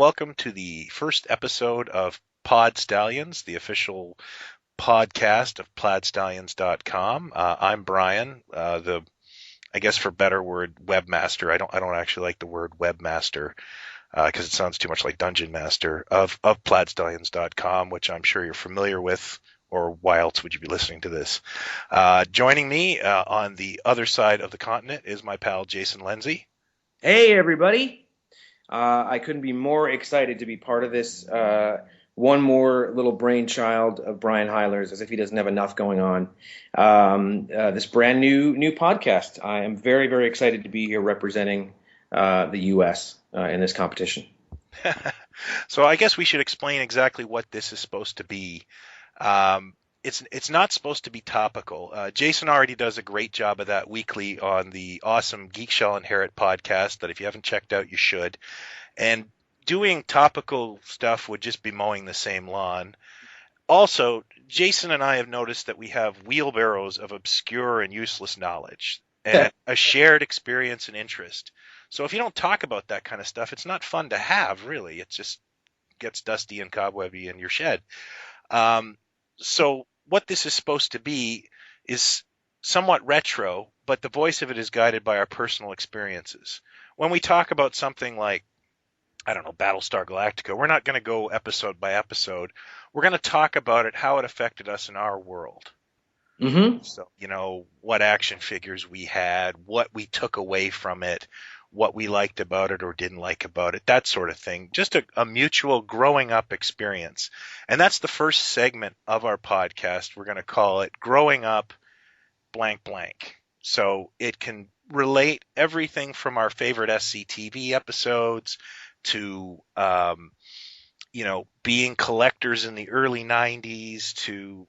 welcome to the first episode of Pod Stallions, the official podcast of PlaidStallions.com. I'm Brian, I guess for better word, webmaster. I don't actually like the word webmaster because it sounds too much like Dungeon Master of PlaidStallions.com, which I'm sure you're familiar with. Or why else would you be listening to this? Joining me on the other side of the continent is my pal Jason Lindsay. Hey, everybody. I couldn't be more excited to be part of this one more little brainchild of Brian Heiler's, as if he doesn't have enough going on. This brand new podcast. I am very, very excited to be here representing the U.S. In this competition. So I guess we should explain exactly what this is supposed to be. It's not supposed to be topical. Jason already does a great job of that weekly on the awesome Geek Shall Inherit podcast that if you haven't checked out, you should. And doing topical stuff would just be mowing the same lawn. Also, Jason and I have noticed that we have wheelbarrows of obscure and useless knowledge and a shared experience and interest. So if you don't talk about that kind of stuff, it's not fun to have, really. It just gets dusty and cobwebby in your shed. So what this is supposed to be is somewhat retro, but the voice of it is guided by our personal experiences. When we talk about something like, I don't know, Battlestar Galactica, we're not going to go episode by episode. We're going to talk about it, how it affected us in our world. Mm-hmm. So, what action figures we had, what we took away from it, what we liked about it or didn't like about it, that sort of thing. Just a mutual growing up experience. And that's the first segment of our podcast. We're going to call it Growing Up blank blank. So it can relate everything from our favorite SCTV episodes to, being collectors in the early 90s to,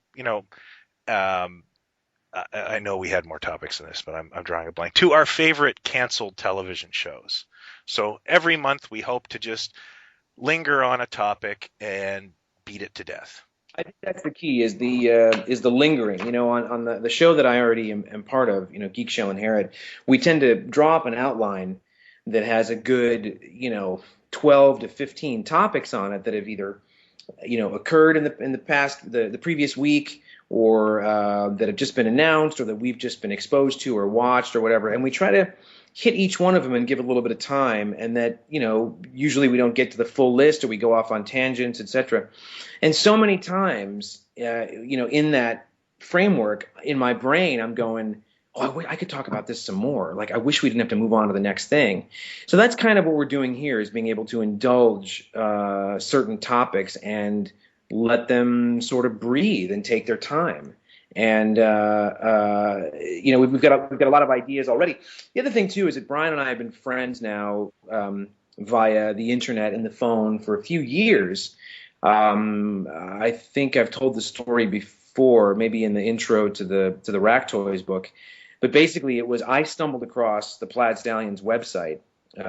I know we had more topics in this, but I'm drawing a blank. To our favorite canceled television shows. So every month we hope to just linger on a topic and beat it to death. I think that's the key is the lingering. On the show that I already am part of, Geek Shall Inherit, we tend to draw up an outline that has a good, 12 to 15 topics on it that have either, occurred in the past, the previous week, or that have just been announced, or that we've just been exposed to or watched or whatever. And we try to hit each one of them and give a little bit of time, and that, usually we don't get to the full list or we go off on tangents, etc. And so many times, in that framework, in my brain, I'm going, oh, I could talk about this some more. Like, I wish we didn't have to move on to the next thing. So that's kind of what we're doing here, is being able to indulge certain topics and let them sort of breathe and take their time. And we've got a lot of ideas already. The other thing too is that Brian and I have been friends now via the internet and the phone for a few years. I think I've told the story before, maybe in the intro to the Rack Toys book. But basically, it was I stumbled across the Plaid Stallions website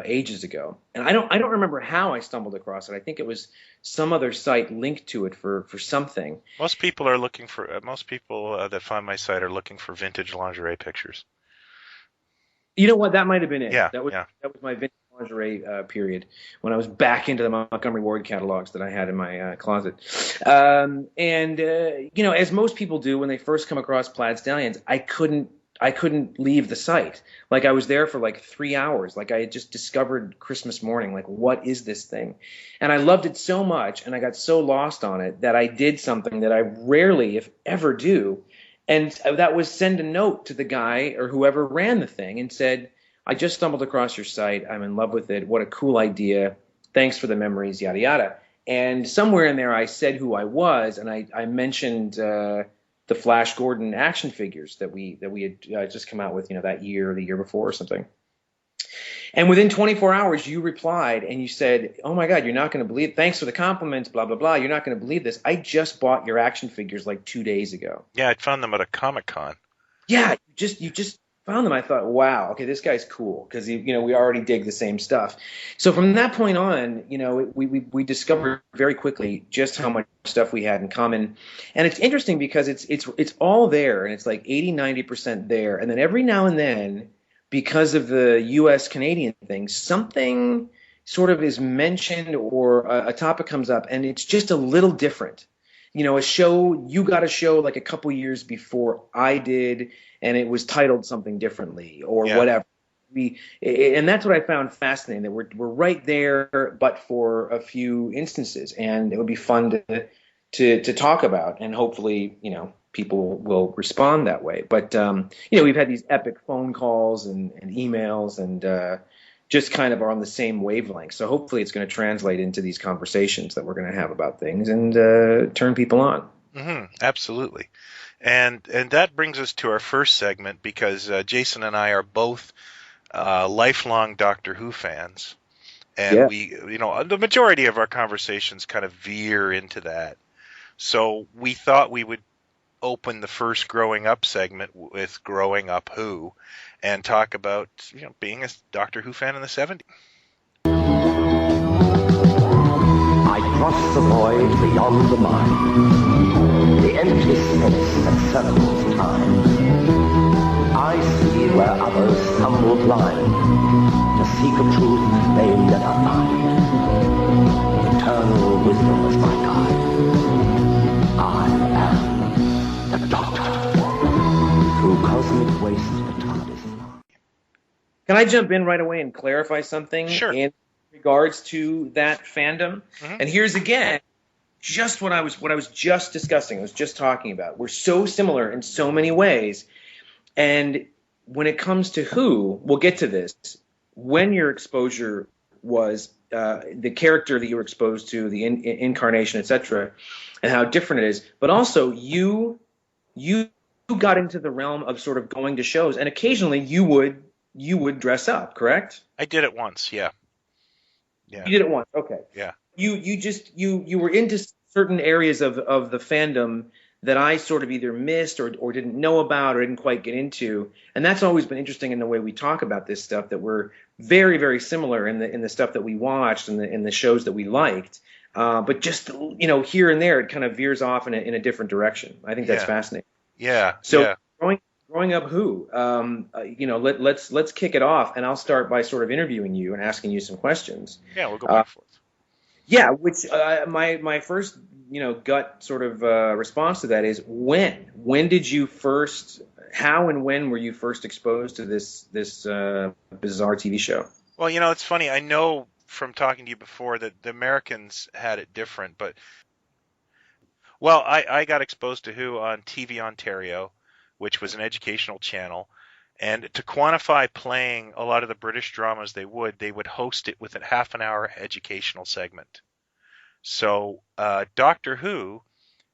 ages ago, and I don't remember how I stumbled across it. I think it was some other site linked to it for something. Most people that find my site are looking for vintage lingerie pictures. You know what? That might have been it. Yeah, that was my vintage lingerie period when I was back into the Montgomery Ward catalogs that I had in my closet. As most people do when they first come across Plaid Stallions, I couldn't leave the site. Like, I was there for like 3 hours. Like, I had just discovered Christmas morning. Like, what is this thing? And I loved it so much, and I got so lost on it that I did something that I rarely, if ever, do. And that was send a note to the guy or whoever ran the thing and said, I just stumbled across your site. I'm in love with it. What a cool idea. Thanks for the memories, yada, yada. And somewhere in there I said who I was, and I mentioned the Flash Gordon action figures that we had just come out with, that year or the year before or something. And within 24 hours, you replied and you said, oh my God, you're not going to believe it. Thanks for the compliments, blah, blah, blah. You're not going to believe this. I just bought your action figures like 2 days ago. Yeah, I found them at a Comic-Con. Yeah, you just found them. I thought, wow, okay, this guy's cool because, we already dig the same stuff. So from that point on, we discovered very quickly just how much stuff we had in common. And it's interesting because it's all there, and it's like 80-90% there. And then every now and then, because of the U.S.-Canadian thing, something sort of is mentioned or a topic comes up and it's just a little different. A show, you got a show like a couple years before I did, and it was titled something differently or Yeah. whatever. And that's what I found fascinating, that we're right there, but for a few instances, and it would be fun to talk about, and hopefully, people will respond that way. But we've had these epic phone calls and emails, and just kind of are on the same wavelength. So hopefully, it's going to translate into these conversations that we're going to have about things and turn people on. Absolutely. And that brings us to our first segment, because Jason and I are both lifelong Doctor Who fans, and Yeah. the majority of our conversations kind of veer into that. So we thought we would open the first growing up segment with Growing Up Who, and talk about being a Doctor Who fan in the 70s. I cross the void beyond the mind, the empty space that circles time. I see where others stumble blind, to seek a truth they never find. Eternal wisdom is my guide. I am the Doctor. Through cosmic waste, the TARDIS. Can I jump in right away and clarify something? Sure. In regards to that fandom? Mm-hmm. And here's again just what I was just discussing. I was just talking about. We're so similar in so many ways. And when it comes to Who, we'll get to this. When your exposure was the character that you were exposed to, the incarnation, etc., and how different it is, but also you got into the realm of sort of going to shows, and occasionally you would dress up, correct? I did it once, yeah. You did it once, okay. Yeah. You were into certain areas of the fandom that I sort of either missed or didn't know about or didn't quite get into, and that's always been interesting in the way we talk about this stuff, that we're very, very similar in the stuff that we watched and in the shows that we liked, but just here and there it kind of veers off in a different direction. I think that's fascinating. Yeah. So yeah. growing up, Who, let's kick it off, and I'll start by sort of interviewing you and asking you some questions. Yeah, we'll go back and forth. Yeah, which my first gut sort of response to that is when did you first, how and when were you first exposed to this bizarre TV show? Well, it's funny. I know from talking to you before that the Americans had it different, but I got exposed to Who on TV Ontario, which was an educational channel. And to quantify playing a lot of the British dramas they would host it with a half an hour educational segment. So Doctor Who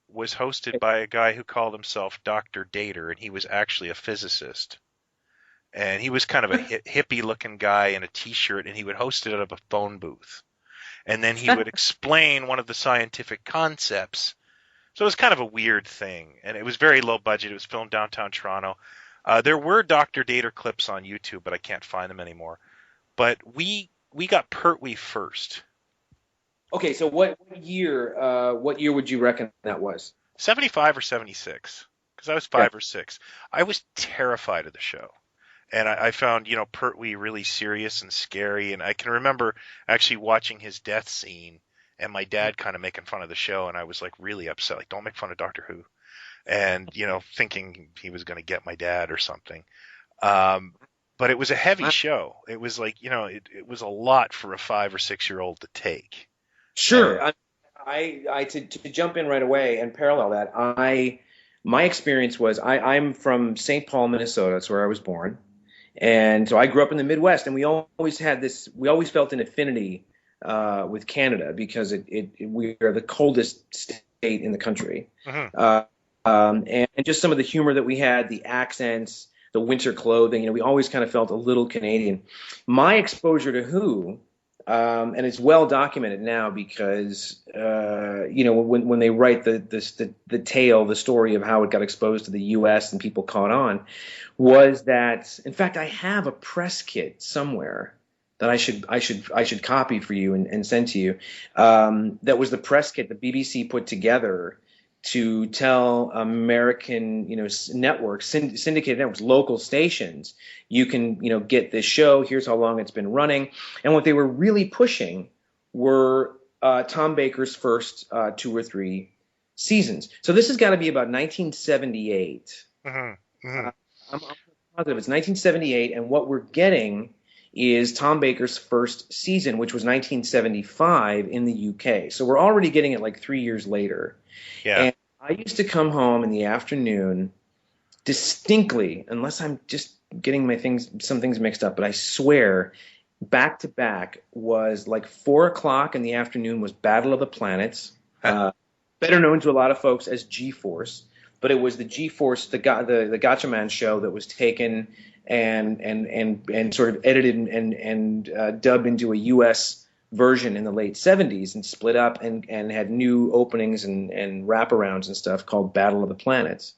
was hosted by a guy who called himself Dr. Dater, and he was actually a physicist. And he was kind of a hippie-looking guy in a T-shirt, and he would host it out of a phone booth. And then he would explain one of the scientific concepts. So it was kind of a weird thing, and it was very low budget. It was filmed downtown Toronto. There were Dr. Dater clips on YouTube, but I can't find them anymore. But we got Pertwee first. Okay, so what year would you reckon that was? 75 or 76, because I was 5 or 6. I was terrified of the show. And I found, Pertwee really serious and scary. And I can remember actually watching his death scene and my dad kind of making fun of the show. And I was like really upset, like, don't make fun of Doctor Who. And, thinking he was going to get my dad or something. But it was a heavy show. It was like, it was a lot for a 5 or 6 year old to take. Sure. To jump in right away and parallel that, my experience was I'm from St. Paul, Minnesota. That's where I was born. And so I grew up in the Midwest, and we always felt an affinity with Canada because we are the coldest state in the country. Mm-hmm. And just some of the humor that we had, the accents, the winter clothing, we always kind of felt a little Canadian. My exposure to Who, and it's well documented now because when they write the tale, the story of how it got exposed to the U.S. and people caught on, was that, in fact, I have a press kit somewhere that I should copy for you and send to you. That was the press kit the BBC put together to tell American, networks, syndicated networks, local stations, you can, get this show. Here's how long it's been running. And what they were really pushing were Tom Baker's first 2 or 3 seasons. So this has got to be about 1978. Mm-hmm. Mm-hmm. I'm positive it's 1978, and what we're getting is Tom Baker's first season, which was 1975 in the UK. So we're already getting it like 3 years later. Yeah. And I used to come home in the afternoon distinctly, unless I'm just getting some things mixed up, but I swear back to back was like 4 o'clock in the afternoon was Battle of the Planets, better known to a lot of folks as G-Force, but it was the G-Force, the Gatchaman show that was taken and sort of edited and dubbed into a U.S. version in the late 70s and split up and had new openings and wraparounds and stuff called Battle of the Planets.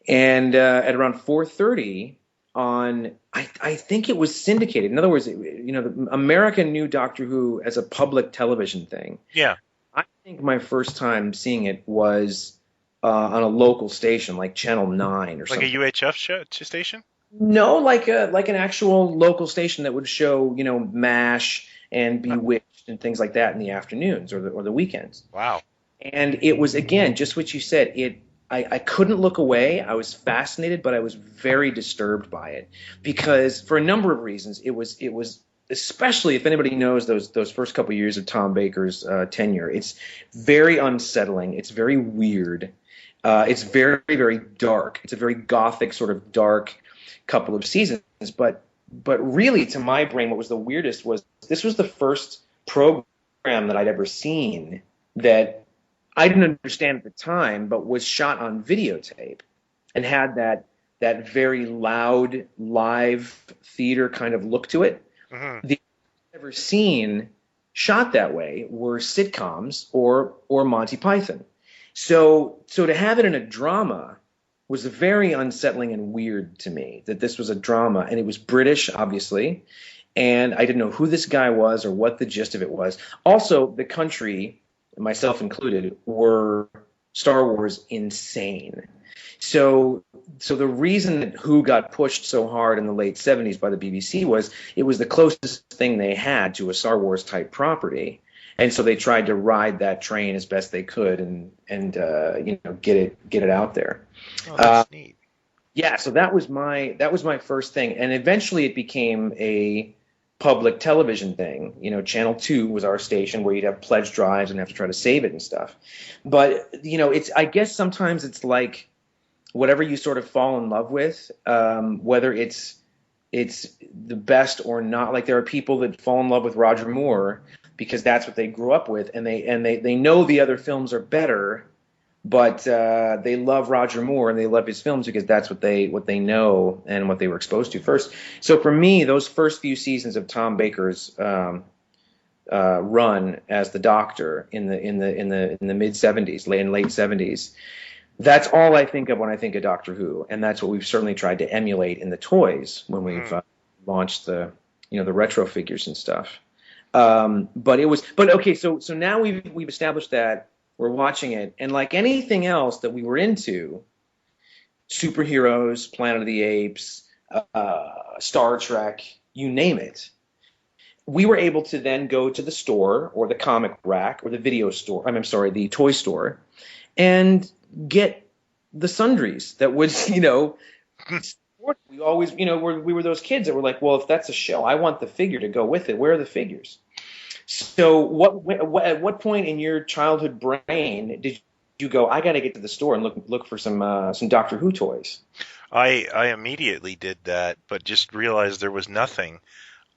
And at around 4:30 on, I think it was syndicated. In other words, America knew Doctor Who as a public television thing. Yeah. I think my first time seeing it was on a local station like Channel 9 or something. Like a UHF station? No, like an actual local station that would show, MASH and Bewitched and things like that in the afternoons or the weekends. Wow. And it was, again, just what you said. I couldn't look away. I was fascinated, but I was very disturbed by it because for a number of reasons. It was especially if anybody knows those first couple of years of Tom Baker's tenure. It's very unsettling. It's very weird. It's very, very dark. It's a very gothic sort of dark couple of seasons. But really, to my brain, what was the weirdest was this was the first program that I'd ever seen that I didn't understand at the time, but was shot on videotape and had that very loud live theater kind of look to it. Mm-hmm. The I've ever seen shot that way were sitcoms or Monty Python. So to have it in a drama was very unsettling and weird to me, that this was a drama, and it was British, obviously, and I didn't know who this guy was or what the gist of it was. Also, the country, myself included, were Star Wars insane. So the reason that Who got pushed so hard in the late 70s by the BBC was it was the closest thing they had to a Star Wars type property. And so they tried to ride that train as best they could and get it out there. Oh, that's neat. Yeah, so that was my first thing, and eventually it became a public television thing. Channel 2 was our station where you'd have pledge drives and have to try to save it and stuff. But it's, I guess sometimes it's like whatever you sort of fall in love with, whether it's the best or not. Like there are people that fall in love with Roger Moore because that's what they grew up with, and they know the other films are better, but they love Roger Moore and they love his films because that's what they know and what they were exposed to first. So for me, those first few seasons of Tom Baker's run as the Doctor in the mid 70s, late 70s, that's all I think of when I think of Doctor Who, and that's what we've certainly tried to emulate in the toys when we've launched the retro figures and stuff. But okay, so now we've established that we're watching it, and like anything else that we were into, superheroes, Planet of the Apes, Star Trek, you name it, we were able to then go to the store or the comic rack or the video store, the toy store, and get the sundries that would, we always, we were those kids that were like, well, if that's a show, I want the figure to go with it. Where are the figures? So at what point in your childhood brain did you go, I got to get to the store and look for some Doctor Who toys? I immediately did that, but just realized there was nothing.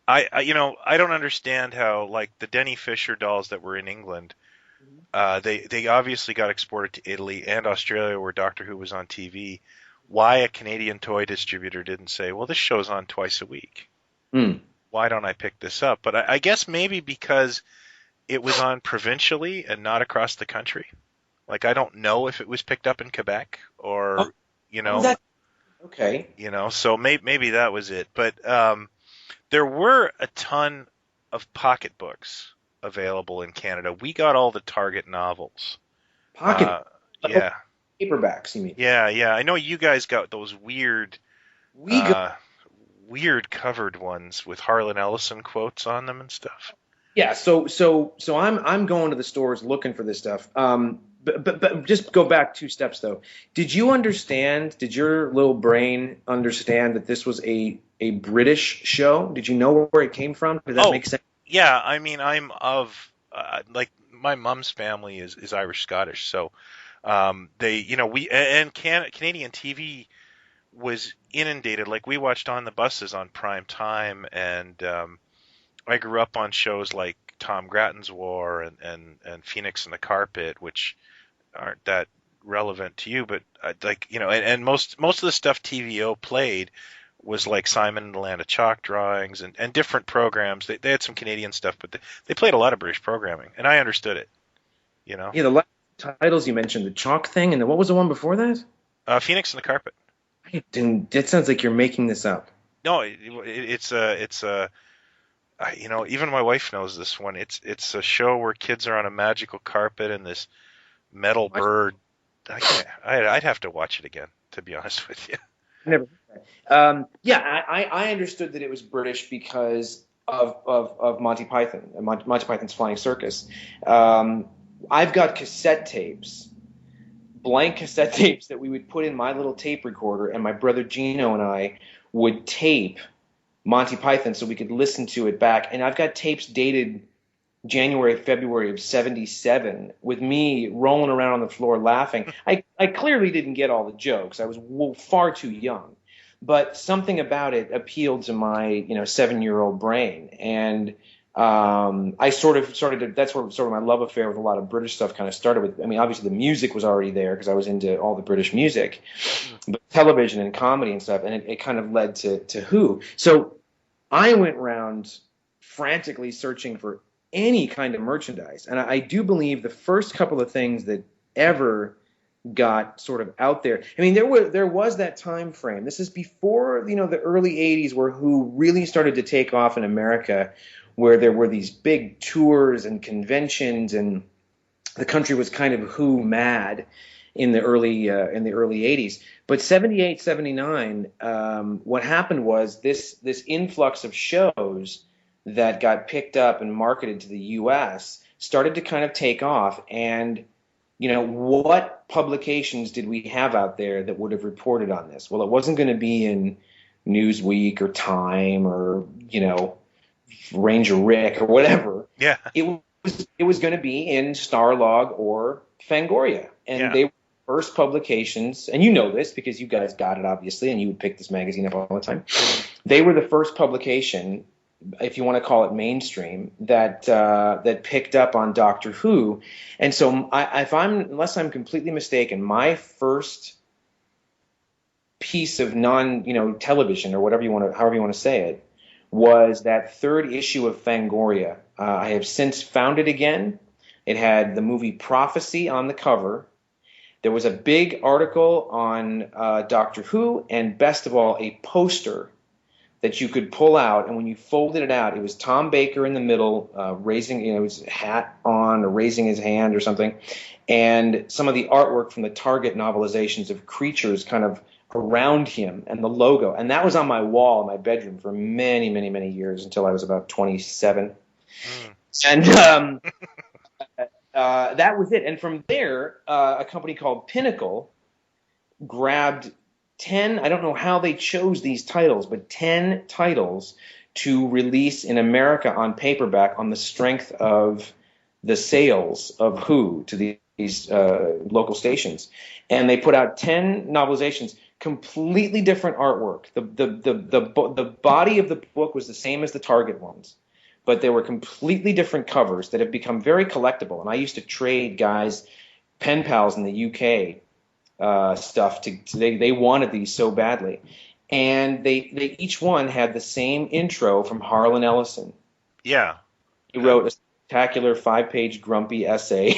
I don't understand how, like, the Denny Fisher dolls that were in England, they obviously got exported to Italy and Australia where Doctor Who was on TV. Why a Canadian toy distributor didn't say, well, this show's on twice a week. Why don't I pick this up? But I guess maybe because it was on provincially and not across the country. Like, I don't know if it was picked up in Quebec or, okay. So maybe that was it. But there were a ton of pocketbooks available in Canada. We got all the Target novels. Pocket? Yeah. Paperbacks, you mean? Yeah, yeah. I know you guys got those We go. uh, weird covered ones with Harlan Ellison quotes on them and stuff. Yeah, so I'm going to the stores looking for this stuff. But just go back 2 steps though. Did you understand? Did your little brain understand that this was a British show? Did you know where it came from? Did that Oh, make sense? yeah. I mean, I'm of like my mom's family is Irish Scottish, so they, we and Canadian TV was inundated. Like we watched On the Buses on prime time, and I grew up on shows like Tom Grattan's War and Phoenix and the Carpet, which aren't that relevant to you, but like and most of the stuff TVO played was like Simon and the Land of Chalk drawings and different programs. They had some Canadian stuff, but they played a lot of British programming, and I understood it. You know, Yeah, the last titles you mentioned, the chalk thing, and then what was the one before that? Phoenix and the Carpet. I didn't. That sounds like you're making this up. No, it's a even my wife knows this one. It's a show where kids are on a magical carpet and this metal bird. I'd have to watch it again, to be honest with you. Never. Yeah, I understood that it was British because of Monty Python, Monty Python's Flying Circus. I've got cassette tapes, blank cassette tapes that we would put in my little tape recorder, and my brother Gino and I would tape Monty Python so we could listen to it back. And I've got tapes dated January, February of '77 with me rolling around on the floor laughing. I clearly didn't get all the jokes. I was far too young. But something about it appealed to my 7-year-old brain. And I sort of started to, that's where sort of my love affair with a lot of British stuff kind of started with. I mean, obviously the music was already there because I was into all the British music, but television and comedy and stuff. And it kind of led to Who. So I went around frantically searching for any kind of merchandise. And I do believe the first couple of things that ever got sort of out there. I mean, there was that time frame. This is before, the early 80s where Who really started to take off in America, where there were these big tours and conventions, and the country was kind of Who mad in the early 80s. But 78, 79, what happened was this influx of shows that got picked up and marketed to the U.S. started to kind of take off. And, what publications did we have out there that would have reported on this? Well, it wasn't going to be in Newsweek or Time or, Ranger Rick or whatever. Yeah. It was going to be in Starlog or Fangoria. And they were first publications, and you know this because you guys got it, obviously, and you would pick this magazine up all the time. They were the first publication, if you want to call it mainstream, that picked up on Doctor Who. And so, unless I'm completely mistaken, my first piece of television or however you want to say it, was that third issue of Fangoria. I have since found it again. It had the movie Prophecy on the cover. There was a big article on Doctor Who, and best of all, a poster that you could pull out, and when you folded it out, it was Tom Baker in the middle, raising, his hat on or raising his hand or something, and some of the artwork from the Target novelizations of creatures kind of around him, and the logo. And that was on my wall in my bedroom for many, many, many years until I was about 27. And that was it. And from there, a company called Pinnacle grabbed 10, I don't know how they chose these titles, but 10 titles to release in America on paperback on the strength of the sales of Who to these local stations. And they put out 10 novelizations, completely different artwork. The body of the book was the same as the Target ones, but there were completely different covers that have become very collectible. And I used to trade guys, pen pals in the UK, stuff. They wanted these so badly, and they each one had the same intro from Harlan Ellison. Yeah, he wrote a spectacular 5-page grumpy essay.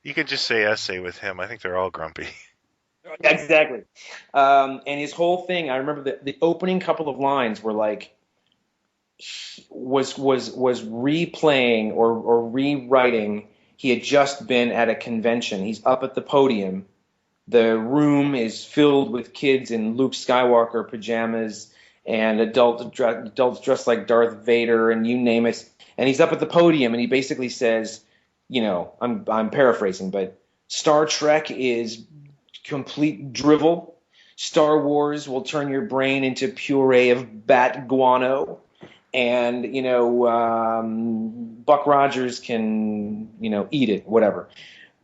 You can just say essay with him. I think they're all grumpy. Exactly. And his whole thing, I remember the opening couple of lines were like, was replaying or rewriting He had just been at a convention. He's up at the podium. The room is filled with kids in Luke Skywalker pajamas and adults dressed like Darth Vader and you name it. And he's up at the podium and he basically says, I'm paraphrasing, but Star Trek is complete drivel. Star Wars will turn your brain into puree of bat guano. And, Buck Rogers can, eat it, whatever.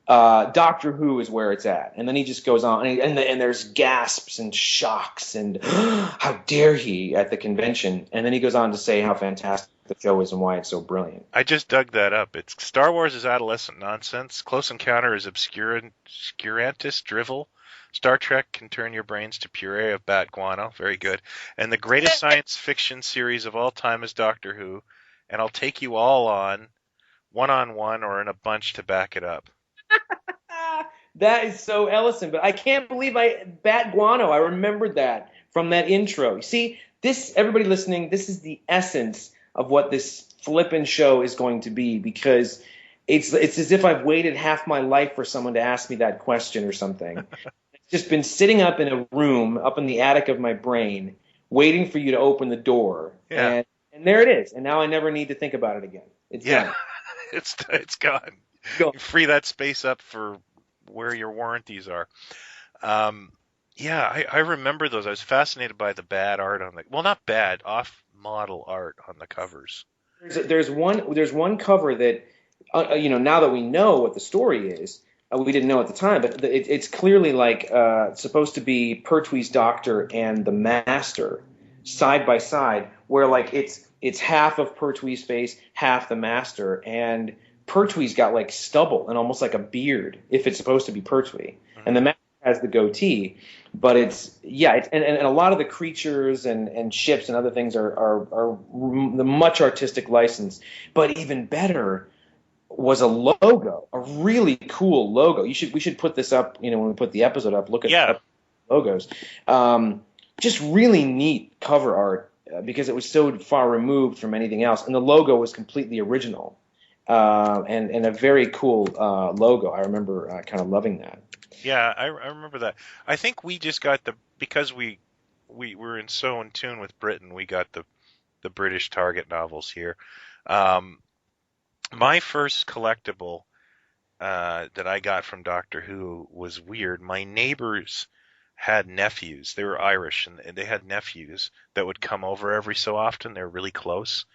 Doctor Who is where it's at. And then he just goes on, and there's gasps and shocks and how dare he at the convention. And then he goes on to say how fantastic the show is and why it's so brilliant. I just dug that up. It's Star Wars is adolescent nonsense. Close Encounter is obscurantist drivel. Star Trek can turn your brains to puree of bat guano. Very good. And the greatest science fiction series of all time is Doctor Who. And I'll take you all on, one-on-one or in a bunch to back it up. That is so Ellison, but I can't believe bat guano. I remembered that from that intro. You see, everybody listening, this is the essence of what this flippin' show is going to be, because it's as if I've waited half my life for someone to ask me that question or something. It's just been sitting up in a room, up in the attic of my brain, waiting for you to open the door. Yeah. And there it is. And now I never need to think about it again. It's done. It's gone. Go. You free that space up for where your warranties are. I remember those. I was fascinated by the bad art on not bad, off-model art on the covers. There's one cover that, now that we know what the story is, we didn't know at the time, but it's clearly like supposed to be Pertwee's Doctor and the Master side by side, where like it's half of Pertwee's face, half the Master, and Pertwee's got like stubble and almost like a beard if it's supposed to be Pertwee, and the Master has the goatee. But it's a lot of the creatures and ships and other things are the much artistic license, but even better was a logo, a really cool logo. We should put this up, when we put the episode up, look at logos. Just really neat cover art because it was so far removed from anything else. And the logo was completely original and a very cool logo. I remember kind of loving that. Yeah, I remember that. I think we just got because we were so in tune with Britain, we got the British Target novels here. My first collectible that I got from Doctor Who was weird. My neighbors had nephews. They were Irish, and they had nephews that would come over every so often. They're really close.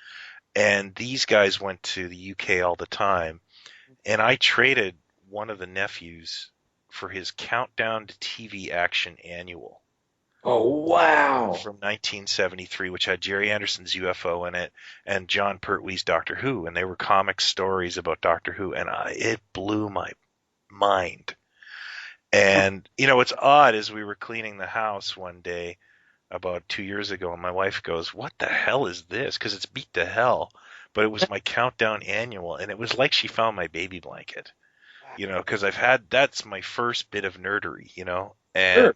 And these guys went to the UK all the time. And I traded one of the nephews for his Countdown to TV Action Annual. Oh, wow. From 1973, which had Jerry Anderson's UFO in it and John Pertwee's Doctor Who. And they were comic stories about Doctor Who. And it blew my mind. And, it's odd, as we were cleaning the house one day about 2 years ago, and my wife goes, "What the hell is this?" Because it's beat to hell. But it was my Countdown Annual. And it was like she found my baby blanket. Because that's my first bit of nerdery, and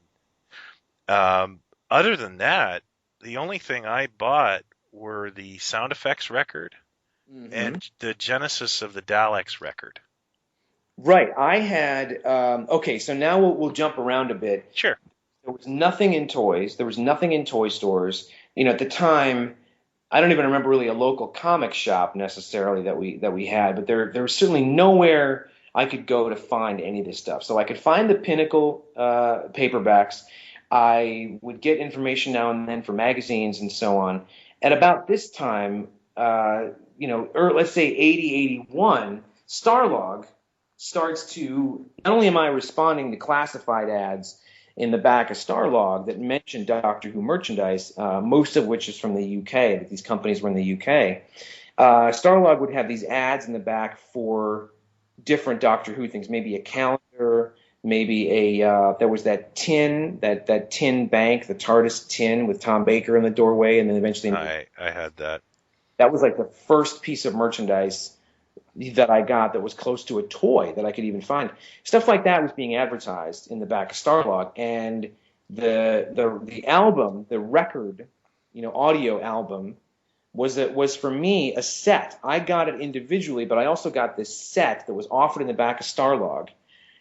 other than that, the only thing I bought were the sound effects record and the Genesis of the Daleks record. Right. I had, okay, so now we'll jump around a bit. Sure. There was nothing in toys. There was nothing in toy stores. At the time, I don't even remember really a local comic shop necessarily that we had, but there was certainly nowhere I could go to find any of this stuff. So I could find the Pinnacle paperbacks. I would get information now and then for magazines and so on. At about this time, let's say 80, 81, Starlog starts to, not only am I responding to classified ads in the back of Starlog that mention Doctor Who merchandise, most of which is from the UK, that these companies were in the UK. Starlog would have these ads in the back for different Doctor Who things, maybe a calendar, maybe there was that tin, that tin bank, the TARDIS tin with Tom Baker in the doorway, and then eventually I had that. That was like the first piece of merchandise that I got that was close to a toy that I could even find. Stuff like that was being advertised in the back of Starlog, and the album, the record, audio album, was for me a set. I got it individually, but I also got this set that was offered in the back of Starlog,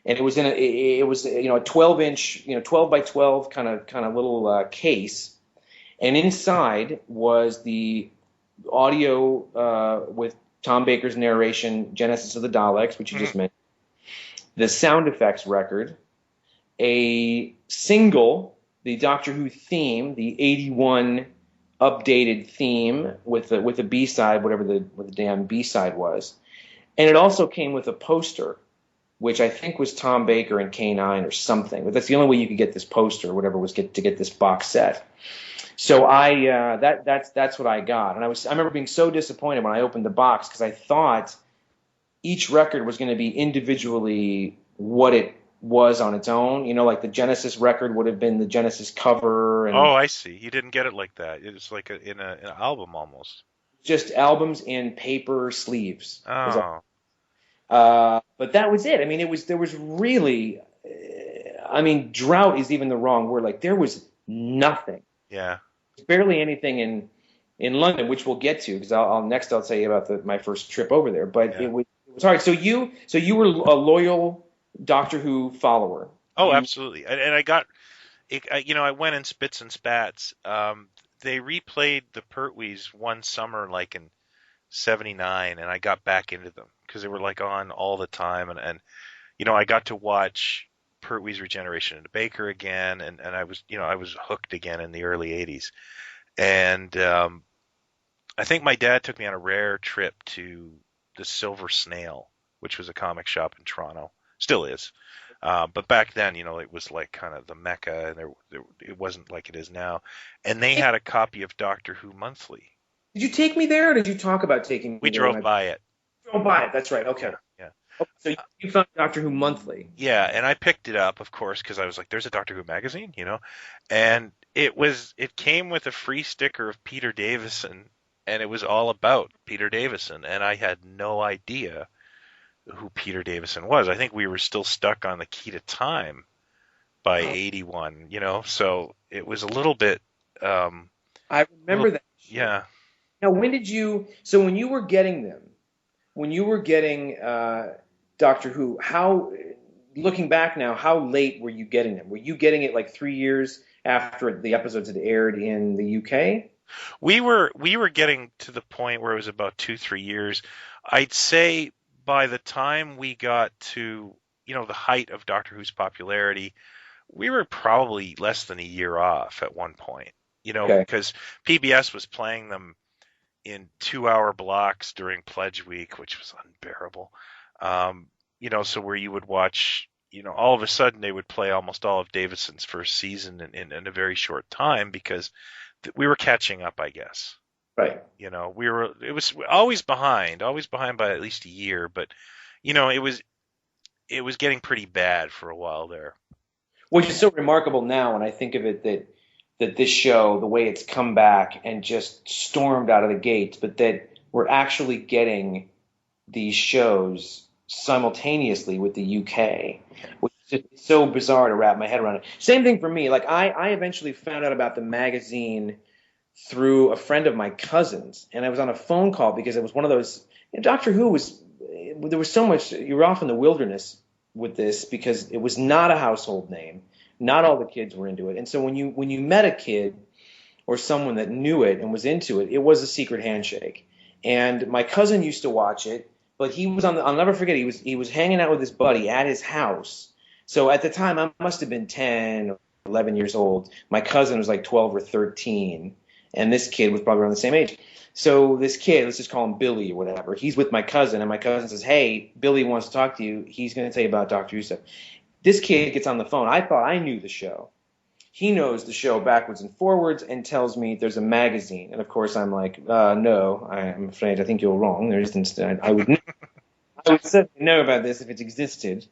and it was in a 12-inch 12 by 12 kind of little case, and inside was the audio with Tom Baker's narration, Genesis of the Daleks, which you just mentioned, the sound effects record, a single, the Doctor Who theme, the 81 updated theme with a B-side, whatever the damn B-side was. And it also came with a poster, which I think was Tom Baker and K9 or something. But that's the only way you could get this poster or whatever was to get this box set. So that's what I got. And I remember being so disappointed when I opened the box because I thought each record was going to be individually what it was on its own. Like the Genesis record would have been the Genesis cover. And Oh, I see. You didn't get it like that. It was like in an album almost. just albums in paper sleeves. Oh. But that was it. I mean, there was really, drought is even the wrong word. Like there was nothing. Yeah. Barely anything in London, which we'll get to because I'll tell you about my first trip over there. But Yeah. it was hard. So you were a loyal Doctor Who follower. Oh, absolutely. And I got, I went in spits and spats. They replayed the Pertwees one summer, like in '79, and I got back into them because they were like on all the time. And I got to watch Pertwee's Regeneration into Baker again, and I was hooked again in the early '80s. And I think my dad took me on a rare trip to the Silver Snail, which was a comic shop in Toronto. Still is. But back then, it was like kind of the mecca, and it wasn't like it is now. And they had a copy of Doctor Who Monthly. Did you take me there, or did you talk about taking me We there? drove by it. Drove by it. That's right. Okay. Yeah. So you found Doctor Who Monthly. Yeah, and I picked it up, of course, because I was like, "There's a Doctor Who magazine," and it came with a free sticker of Peter Davison, and it was all about Peter Davison, and I had no idea who Peter Davison was. I think we were still stuck on the Key to Time by '81, so it was a little bit. I remember that. Yeah. Now, when you were getting them, when you were getting Doctor Who, looking back now, how late were you getting them? Were you getting it like 3 years after the episodes had aired in the UK? We were getting to the point where it was about 2-3 years. I'd say by the time we got to the height of Doctor Who's popularity, we were probably less than a year off at one point. Okay. Because PBS was playing them in 2-hour blocks during Pledge Week, which was unbearable. So where you would watch, all of a sudden they would play almost all of Davison's first season in a very short time because we were catching up, I guess. Right. It was always behind by at least a year, but it was getting pretty bad for a while there. Which is so remarkable now when I think of it that this show, the way it's come back and just stormed out of the gates, but that we're actually getting these shows simultaneously with the UK, which is just so bizarre to wrap my head around it. Same thing for me. Like I eventually found out about the magazine through a friend of my cousin's, and I was on a phone call because it was one of those. Doctor Who there was so much. You were off in the wilderness with this because it was not a household name. Not all the kids were into it, and so when you met a kid or someone that knew it and was into it, it was a secret handshake. And my cousin used to watch it, but he was I'll never forget. He was hanging out with his buddy at his house. So at the time, I must have been 10 or 11 years old. My cousin was like 12 or 13. And this kid was probably around the same age. So this kid, let's just call him Billy or whatever, he's with my cousin, and my cousin says, "Hey, Billy wants to talk to you. He's going to tell you about Doctor Who stuff." This kid gets on the phone. I thought I knew the show. He knows the show backwards and forwards and tells me there's a magazine. And, of course, I'm like, no, I'm afraid I think you're wrong. There isn't. I would certainly know about this if it existed.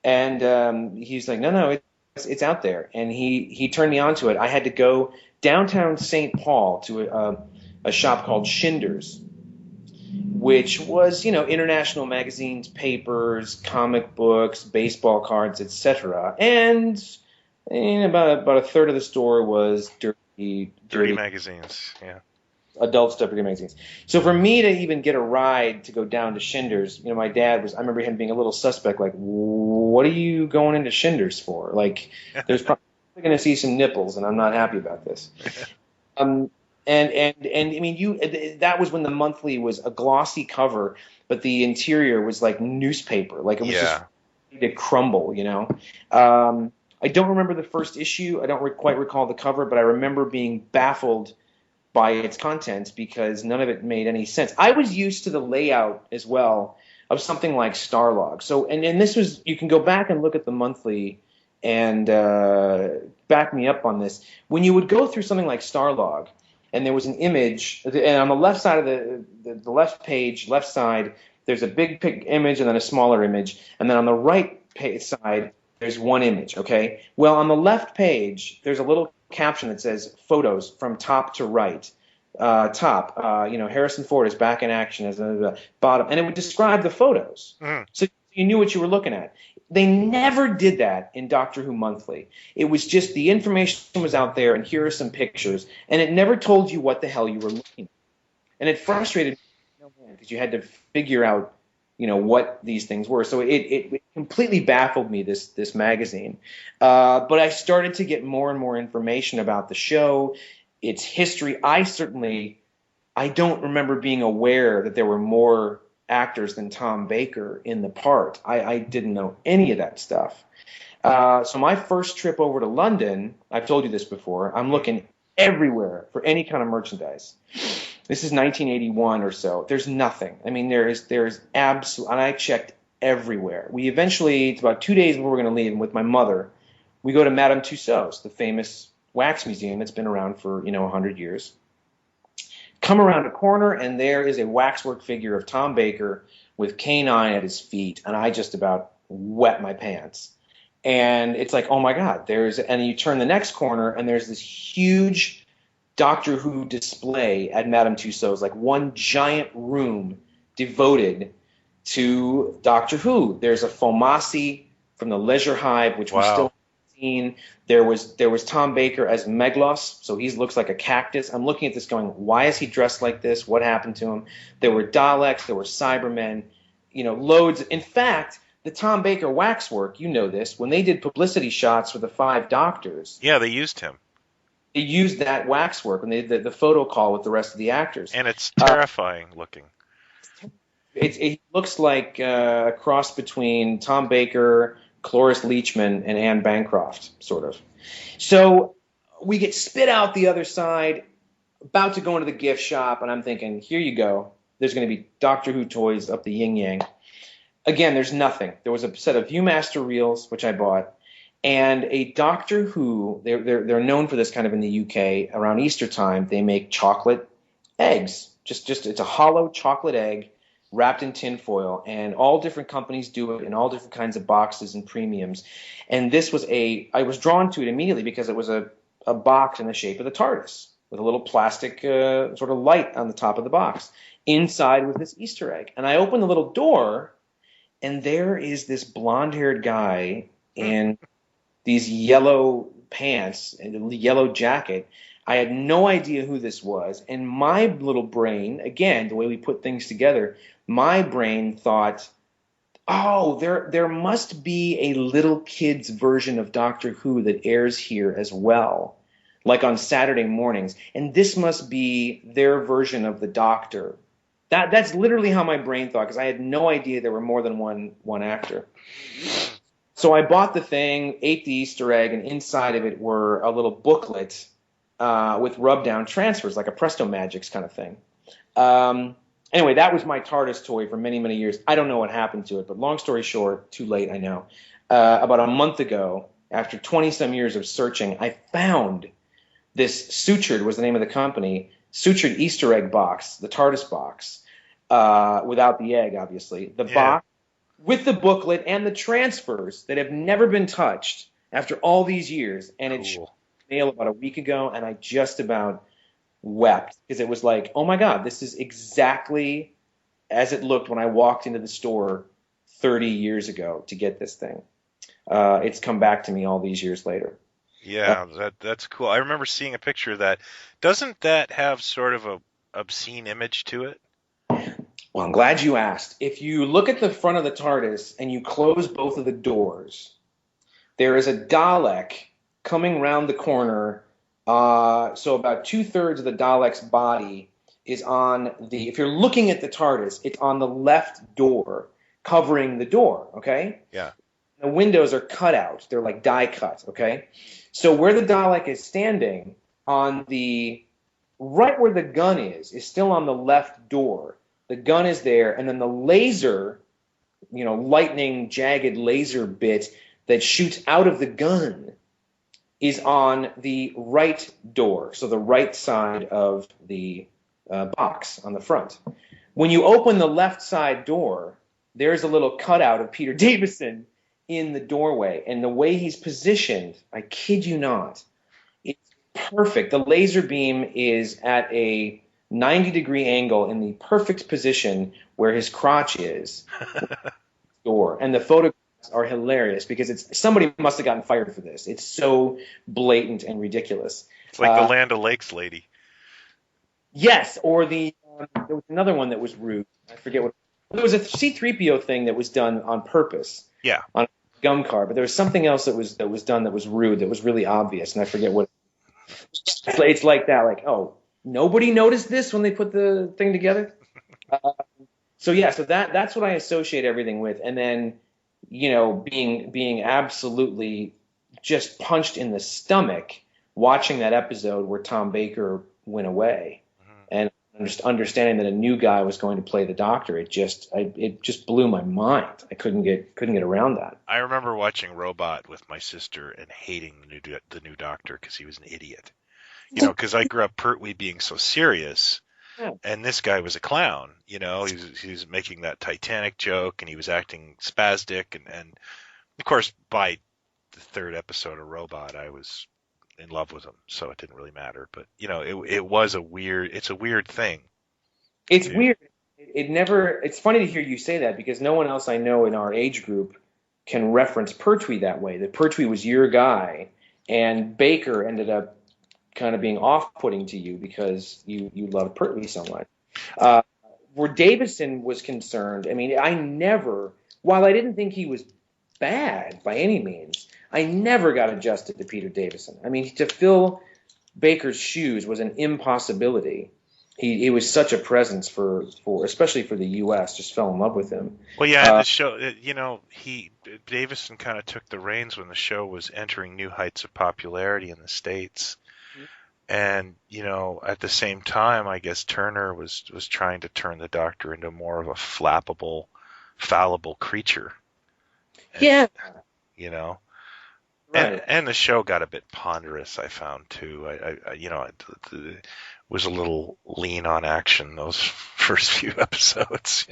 And he's like, no, it's out there. And he turned me on to it. I had to go downtown St. Paul to a shop called Schindler's, which was, international magazines, papers, comic books, baseball cards, etc. And about a third of the store was dirty magazines. Yeah. adult superhero magazines. So for me to even get a ride to go down to Schindler's, my dad was, I remember him being a little suspect, like, what are you going into Schindler's for? Like, there's probably going to see some nipples, and I'm not happy about this. Um, and I mean, that was when the monthly was a glossy cover, but the interior was like newspaper, like it was just ready to crumble, I don't remember the first issue. I don't quite recall the cover, but I remember being baffled by its contents because none of it made any sense. I was used to the layout as well of something like Starlog. So, and this was, you can go back and look at the monthly and back me up on this. When you would go through something like Starlog, and there was an image, and on the left side of the left page, left side, there's a big image and then a smaller image, and then on the right side, there's one image, okay? Well, on the left page, there's a little caption that says photos from top to right. Harrison Ford is back in action as a bottom, and it would describe the photos. So you knew what you were looking at. They never did that in Doctor Who Monthly. It was just the information was out there, and here are some pictures, and it never told you what the hell you were looking at. And it frustrated me because you had to figure out, what these things were. So it completely baffled me, this magazine. But I started to get more and more information about the show, its history. I don't remember being aware that there were more actors than Tom Baker in the part. I didn't know any of that stuff. So my first trip over to London, I've told you this before, I'm looking everywhere for any kind of merchandise. This is 1981 or so. There's nothing. I mean, there's absolutely, and I checked everywhere. We eventually, it's about 2 days before we're going to leave, and with my mother, we go to Madame Tussauds, the famous wax museum that's been around for, 100 years. Come around a corner, and there is a waxwork figure of Tom Baker with K9 at his feet, and I just about wet my pants. And it's like, oh my God, and you turn the next corner, and there's this huge Doctor Who display at Madame Tussauds, like one giant room devoted to Doctor Who. There's a Fomassi from the Leisure Hive, which we still haven't seen. There was Tom Baker as Meglos, so he looks like a cactus. I'm looking at this going, why is he dressed like this? What happened to him? There were Daleks, there were Cybermen, loads. In fact, the Tom Baker waxwork, this, when they did publicity shots for the 5 Doctors. Yeah, they used him. They used that waxwork when they did the photo call with the rest of the actors. And it's terrifying looking. It looks like a cross between Tom Baker, Cloris Leachman, and Anne Bancroft, sort of. So we get spit out the other side, about to go into the gift shop, and I'm thinking, here you go. There's going to be Doctor Who toys up the yin-yang. Again, there's nothing. There was a set of Viewmaster reels, which I bought, and a Doctor Who, they're known for this kind of in the UK. Around Easter time, they make chocolate eggs. Just it's a hollow chocolate egg wrapped in tin foil, and all different companies do it in all different kinds of boxes and premiums. And this was I was drawn to it immediately because it was a box in the shape of the TARDIS with a little plastic sort of light on the top of the box. Inside was this Easter egg. And I opened the little door, and there is this blonde-haired guy in these yellow pants and a yellow jacket. I had no idea who this was. And my little brain, again, the way we put things together, my brain thought, oh, there must be a little kid's version of Doctor Who that airs here as well, like on Saturday mornings. And this must be their version of the Doctor. That's literally how my brain thought, because I had no idea there were more than one actor. So I bought the thing, ate the Easter egg, and inside of it were a little booklet with rub-down transfers, like a Presto Magics kind of thing. Anyway, that was my TARDIS toy for many, many years. I don't know what happened to it, but long story short, too late, I know. About a month ago, after 20-some years of searching, I found this Sutured was the name of the company, Sutured Easter egg box, the TARDIS box, without the egg, obviously. The box with the booklet and the transfers that have never been touched after all these years. And it shipped mail about a week ago, and I just about wept because it was like, oh my God, this is exactly as it looked when I walked into the store 30 years ago to get this thing. It's come back to me all these years later. Yeah, that's cool. I remember seeing a picture of that. Doesn't that have sort of obscene image to it? Well, I'm glad you asked. If you look at the front of the TARDIS and you close both of the doors, there is a Dalek coming round the corner. So about 2/3 of the Dalek's body is on the. If you're looking at the TARDIS, it's on the left door, covering the door. Okay. Yeah. The windows are cut out. They're like die cut. Okay. So where the Dalek is standing, on the right where the gun is still on the left door. The gun is there, and then the laser, lightning, jagged laser bit that shoots out of the gun is on the right door, so the right side of the box on the front. When you open the left side door, there's a little cutout of Peter Davison in the doorway, and the way he's positioned, I kid you not, it's perfect. The laser beam is at a 90-degree angle in the perfect position where his crotch is. Door. And the photographs are hilarious because somebody must have gotten fired for this. It's so blatant and ridiculous. It's like the Land O'Lakes lady. Yes, or there was another one that was rude. I forget what. There was a C-3PO thing that was done on purpose. Yeah. On a gum card, but there was something else that was done that was rude, that was really obvious, and I forget what. It's like that, like, oh, nobody noticed this when they put the thing together. So that's what I associate everything with, and then being absolutely just punched in the stomach watching that episode where Tom Baker went away, and just understanding that a new guy was going to play the Doctor. It just blew my mind. I couldn't get around that. I remember watching Robot with my sister and hating the new Doctor because he was an idiot. Because I grew up Pertwee being so serious, and this guy was a clown. He was making that Titanic joke, and he was acting spastic, and of course by the third episode of Robot, I was in love with him, so it didn't really matter. But it's a weird thing. It's weird. It's funny to hear you say that because no one else I know in our age group can reference Pertwee that way. That Pertwee was your guy, and Baker ended up kind of being off-putting to you because you loved Pertwee so much. Where Davison was concerned, I mean, while I didn't think he was bad by any means, I never got adjusted to Peter Davison. I mean, to fill Baker's shoes was an impossibility. He was such a presence for especially for the U.S. Just fell in love with him. Well, yeah, the show, Davison kind of took the reins when the show was entering new heights of popularity in the States. And, at the same time, I guess Turner was trying to turn the Doctor into more of a flappable, fallible creature. And, Right. And the show got a bit ponderous, I found, too. It was a little lean on action those first few episodes,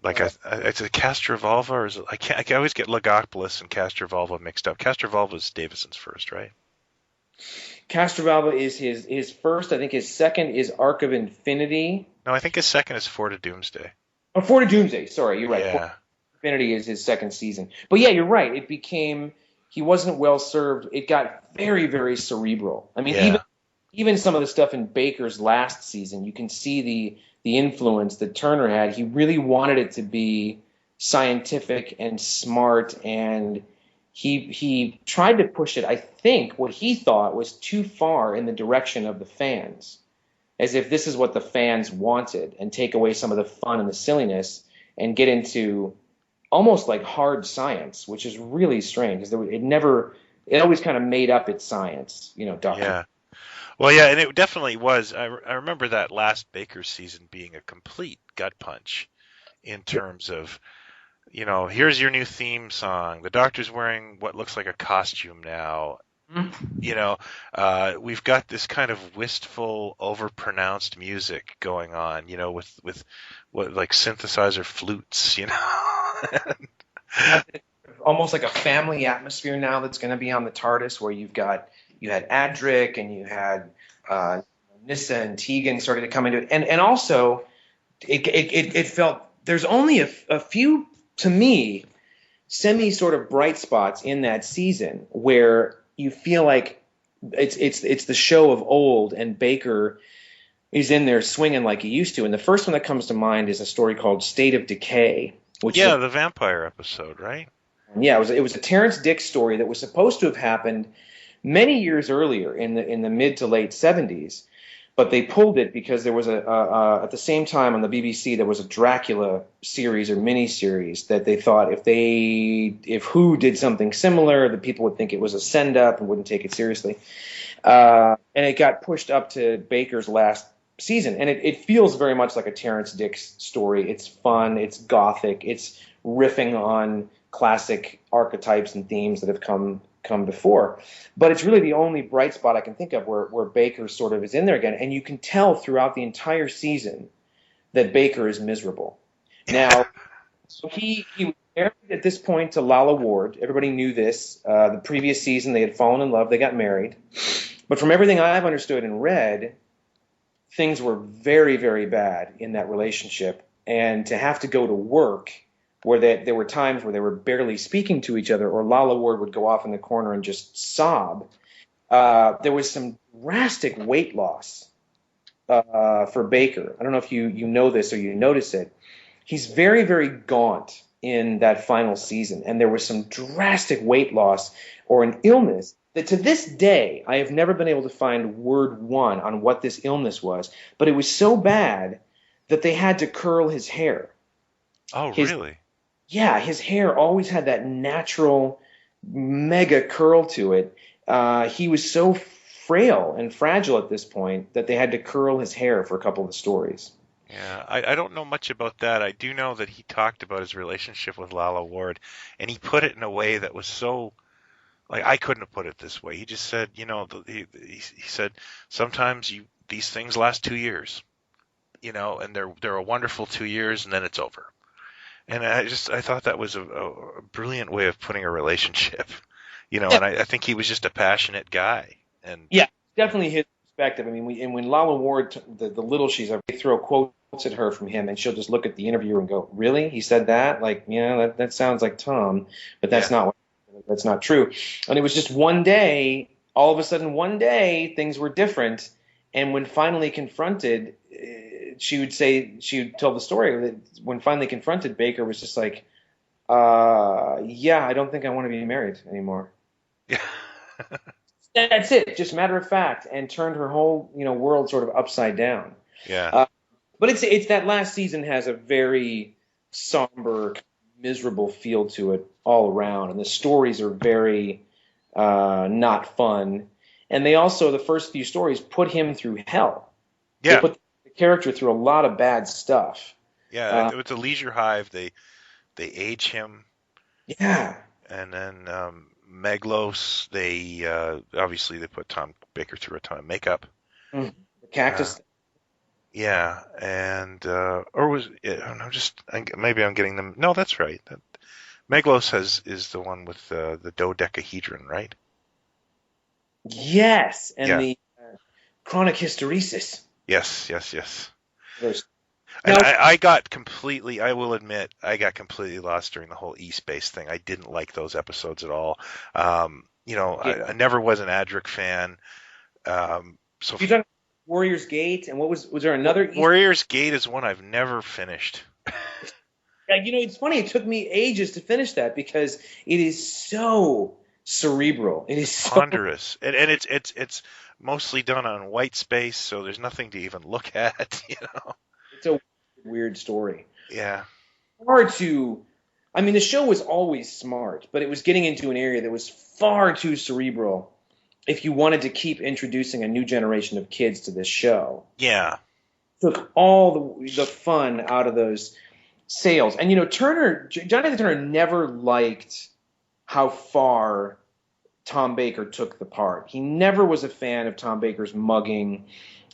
Like it's a Castrovalva, or is it? I always get Logopolis and Castrovalva mixed up. Castrovalva is Davison's first, right? Castrovalva is his first. I think his second is Arc of Infinity. No, I think his second is Fort of Doomsday. Oh, Fort of Doomsday. Sorry, you're right. Yeah. Fort of Infinity is his second season. But yeah, you're right. It became he wasn't well served. It got very, very cerebral. I mean, even some of the stuff in Baker's last season, you can see the influence that Turner had. He really wanted it to be scientific and smart, and he tried to push it, I think, what he thought was too far in the direction of the fans, as if this is what the fans wanted, and take away some of the fun and the silliness and get into almost like hard science, which is really strange because it always kind of made up its science, Doctor. Yeah. Well, yeah, and it definitely was. I remember that last Baker season being a complete gut punch in terms of, here's your new theme song. The Doctor's wearing what looks like a costume now. Mm-hmm. We've got this kind of wistful, overpronounced music going on, with what like synthesizer flutes, Almost like a family atmosphere now that's going to be on the TARDIS, where you had Adric and you had Nyssa and Tegan started to come into it, and also it felt there's only a few, to me, semi sort of bright spots in that season where you feel like it's the show of old, and Baker is in there swinging like he used to. And the first one that comes to mind is a story called State of Decay, which is Yeah, the vampire episode, right? yeah, it was a Terrence Dicks story that was supposed to have happened many years earlier in the mid to late 70s, but they pulled it because there was at the same time on the BBC there was a Dracula series or mini series that they thought if Who did something similar, the people would think it was a send up and wouldn't take it seriously, and it got pushed up to Baker's last season, and it feels very much like a Terrence Dicks story. It's fun, it's gothic, it's riffing on classic archetypes and themes that have come before. But it's really the only bright spot I can think of where Baker sort of is in there again. And you can tell throughout the entire season that Baker is miserable. Now, so he was married at this point to Lala Ward. Everybody knew this. The previous season, they had fallen in love. They got married. But from everything I've understood and read, things were very, very bad in that relationship. And to have to go to work where there were times where they were barely speaking to each other, or Lala Ward would go off in the corner and just sob. There was some drastic weight loss for Baker. I don't know if you know this or you notice it. He's very, very gaunt in that final season, and there was some drastic weight loss or an illness that to this day I have never been able to find word one on what this illness was, but it was so bad that they had to curl his hair. Oh, really? Yeah, his hair always had that natural mega curl to it. He was so frail and fragile at this point that they had to curl his hair for a couple of the stories. Yeah, I don't know much about that. I do know that he talked about his relationship with Lala Ward, and he put it in a way that was so, like, I couldn't have put it this way. He just said, he said, sometimes these things last 2 years, and they're a wonderful 2 years, and then it's over. And I thought that was a brilliant way of putting a relationship, Yeah. and I think he was just a passionate guy. And Yeah, definitely his perspective. I mean, when Lala Ward, the little she's, they throw quotes at her from him, and she'll just look at the interviewer and go, "Really? He said that? Like, yeah, that sounds like Tom, but that's that's not true." And it was just one day, all of a sudden, one day things were different, and when finally confronted, she would tell the story that when finally confronted, Baker was just like, "Yeah, I don't think I want to be married anymore." yeah, That's it, just matter of fact, and turned her whole world sort of upside down. yeah, But it's that last season has a very somber, miserable feel to it all around, and the stories are very not fun. And they also, the first few stories, put him through hell. yeah, They put the character through a lot of bad stuff. yeah. With the Leisure Hive, they age him, Yeah. and then Meglos, they obviously they put Tom Baker through a ton of makeup. The cactus. Yeah, and or was maybe I'm getting them. No, that's right. Meglos is the one with the dodecahedron, right? Yes, and Yeah. the chronic hysteresis. Yes. There's, And now, I got completely, I will admit, I got completely lost during the whole East Base thing. I didn't like those episodes at all. I never was an Adric fan. So you talking about Warrior's Gate, and what was there another? Warrior's Gate is one I've never finished. Yeah, it's funny. It took me ages to finish that because it is so cerebral. It is so Ponderous, and it's mostly done on white space, so there's nothing to even look at. It's a weird story. Yeah. Hard to. I mean, the show was always smart, but it was getting into an area that was far too cerebral if you wanted to keep introducing a new generation of kids to this show. Yeah. Took all the fun out of those sales. And Jonathan Turner never liked how far Tom Baker took the part. He never was a fan of Tom Baker's mugging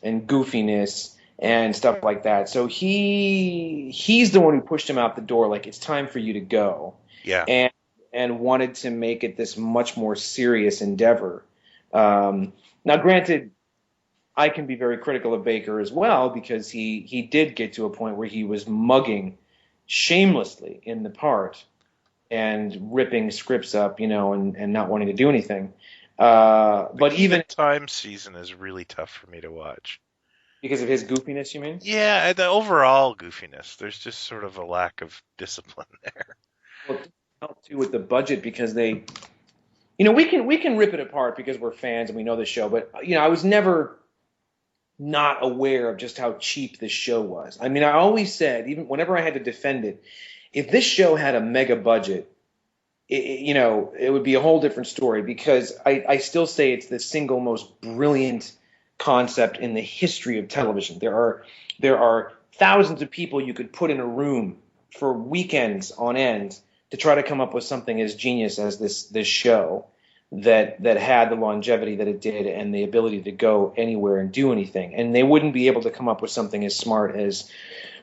and goofiness and stuff like that. So he's the one who pushed him out the door, like, it's time for you to go. Yeah. And wanted to make it this much more serious endeavor. Now, granted, I can be very critical of Baker as well, because he did get to a point where he was mugging shamelessly in the part and ripping scripts up, and not wanting to do anything. But Key to even Time season is really tough for me to watch. because of his goofiness, you mean? Yeah, the overall goofiness. There's just sort of a lack of discipline there. Well, it helped too with the budget because they, we can rip it apart because we're fans and we know the show, but I was never not aware of just how cheap this show was. I mean, I always said, even whenever I had to defend it, if this show had a mega budget, it would be a whole different story because I still say it's the single most brilliant concept in the history of television. There are thousands of people you could put in a room for weekends on end to try to come up with something as genius as this show that had the longevity that it did and the ability to go anywhere and do anything. And they wouldn't be able to come up with something as smart as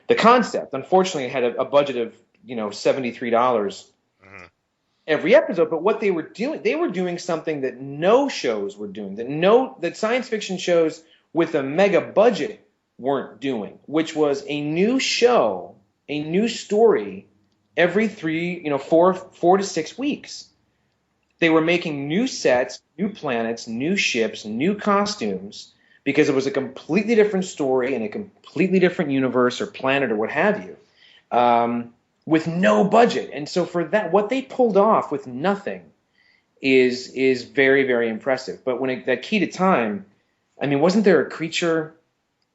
the concept. Unfortunately, it had a budget of $73 Hmm. every episode. But what they were doing something that no shows were doing, that science fiction shows with a mega budget weren't doing, which was a new show, a new story every 4 to 6 weeks. They were making new sets, new planets, new ships, new costumes because it was a completely different story in a completely different universe or planet or what have you, with no budget. And so for that, what they pulled off with nothing is very, very impressive. But that Key to Time, I mean, wasn't there a creature?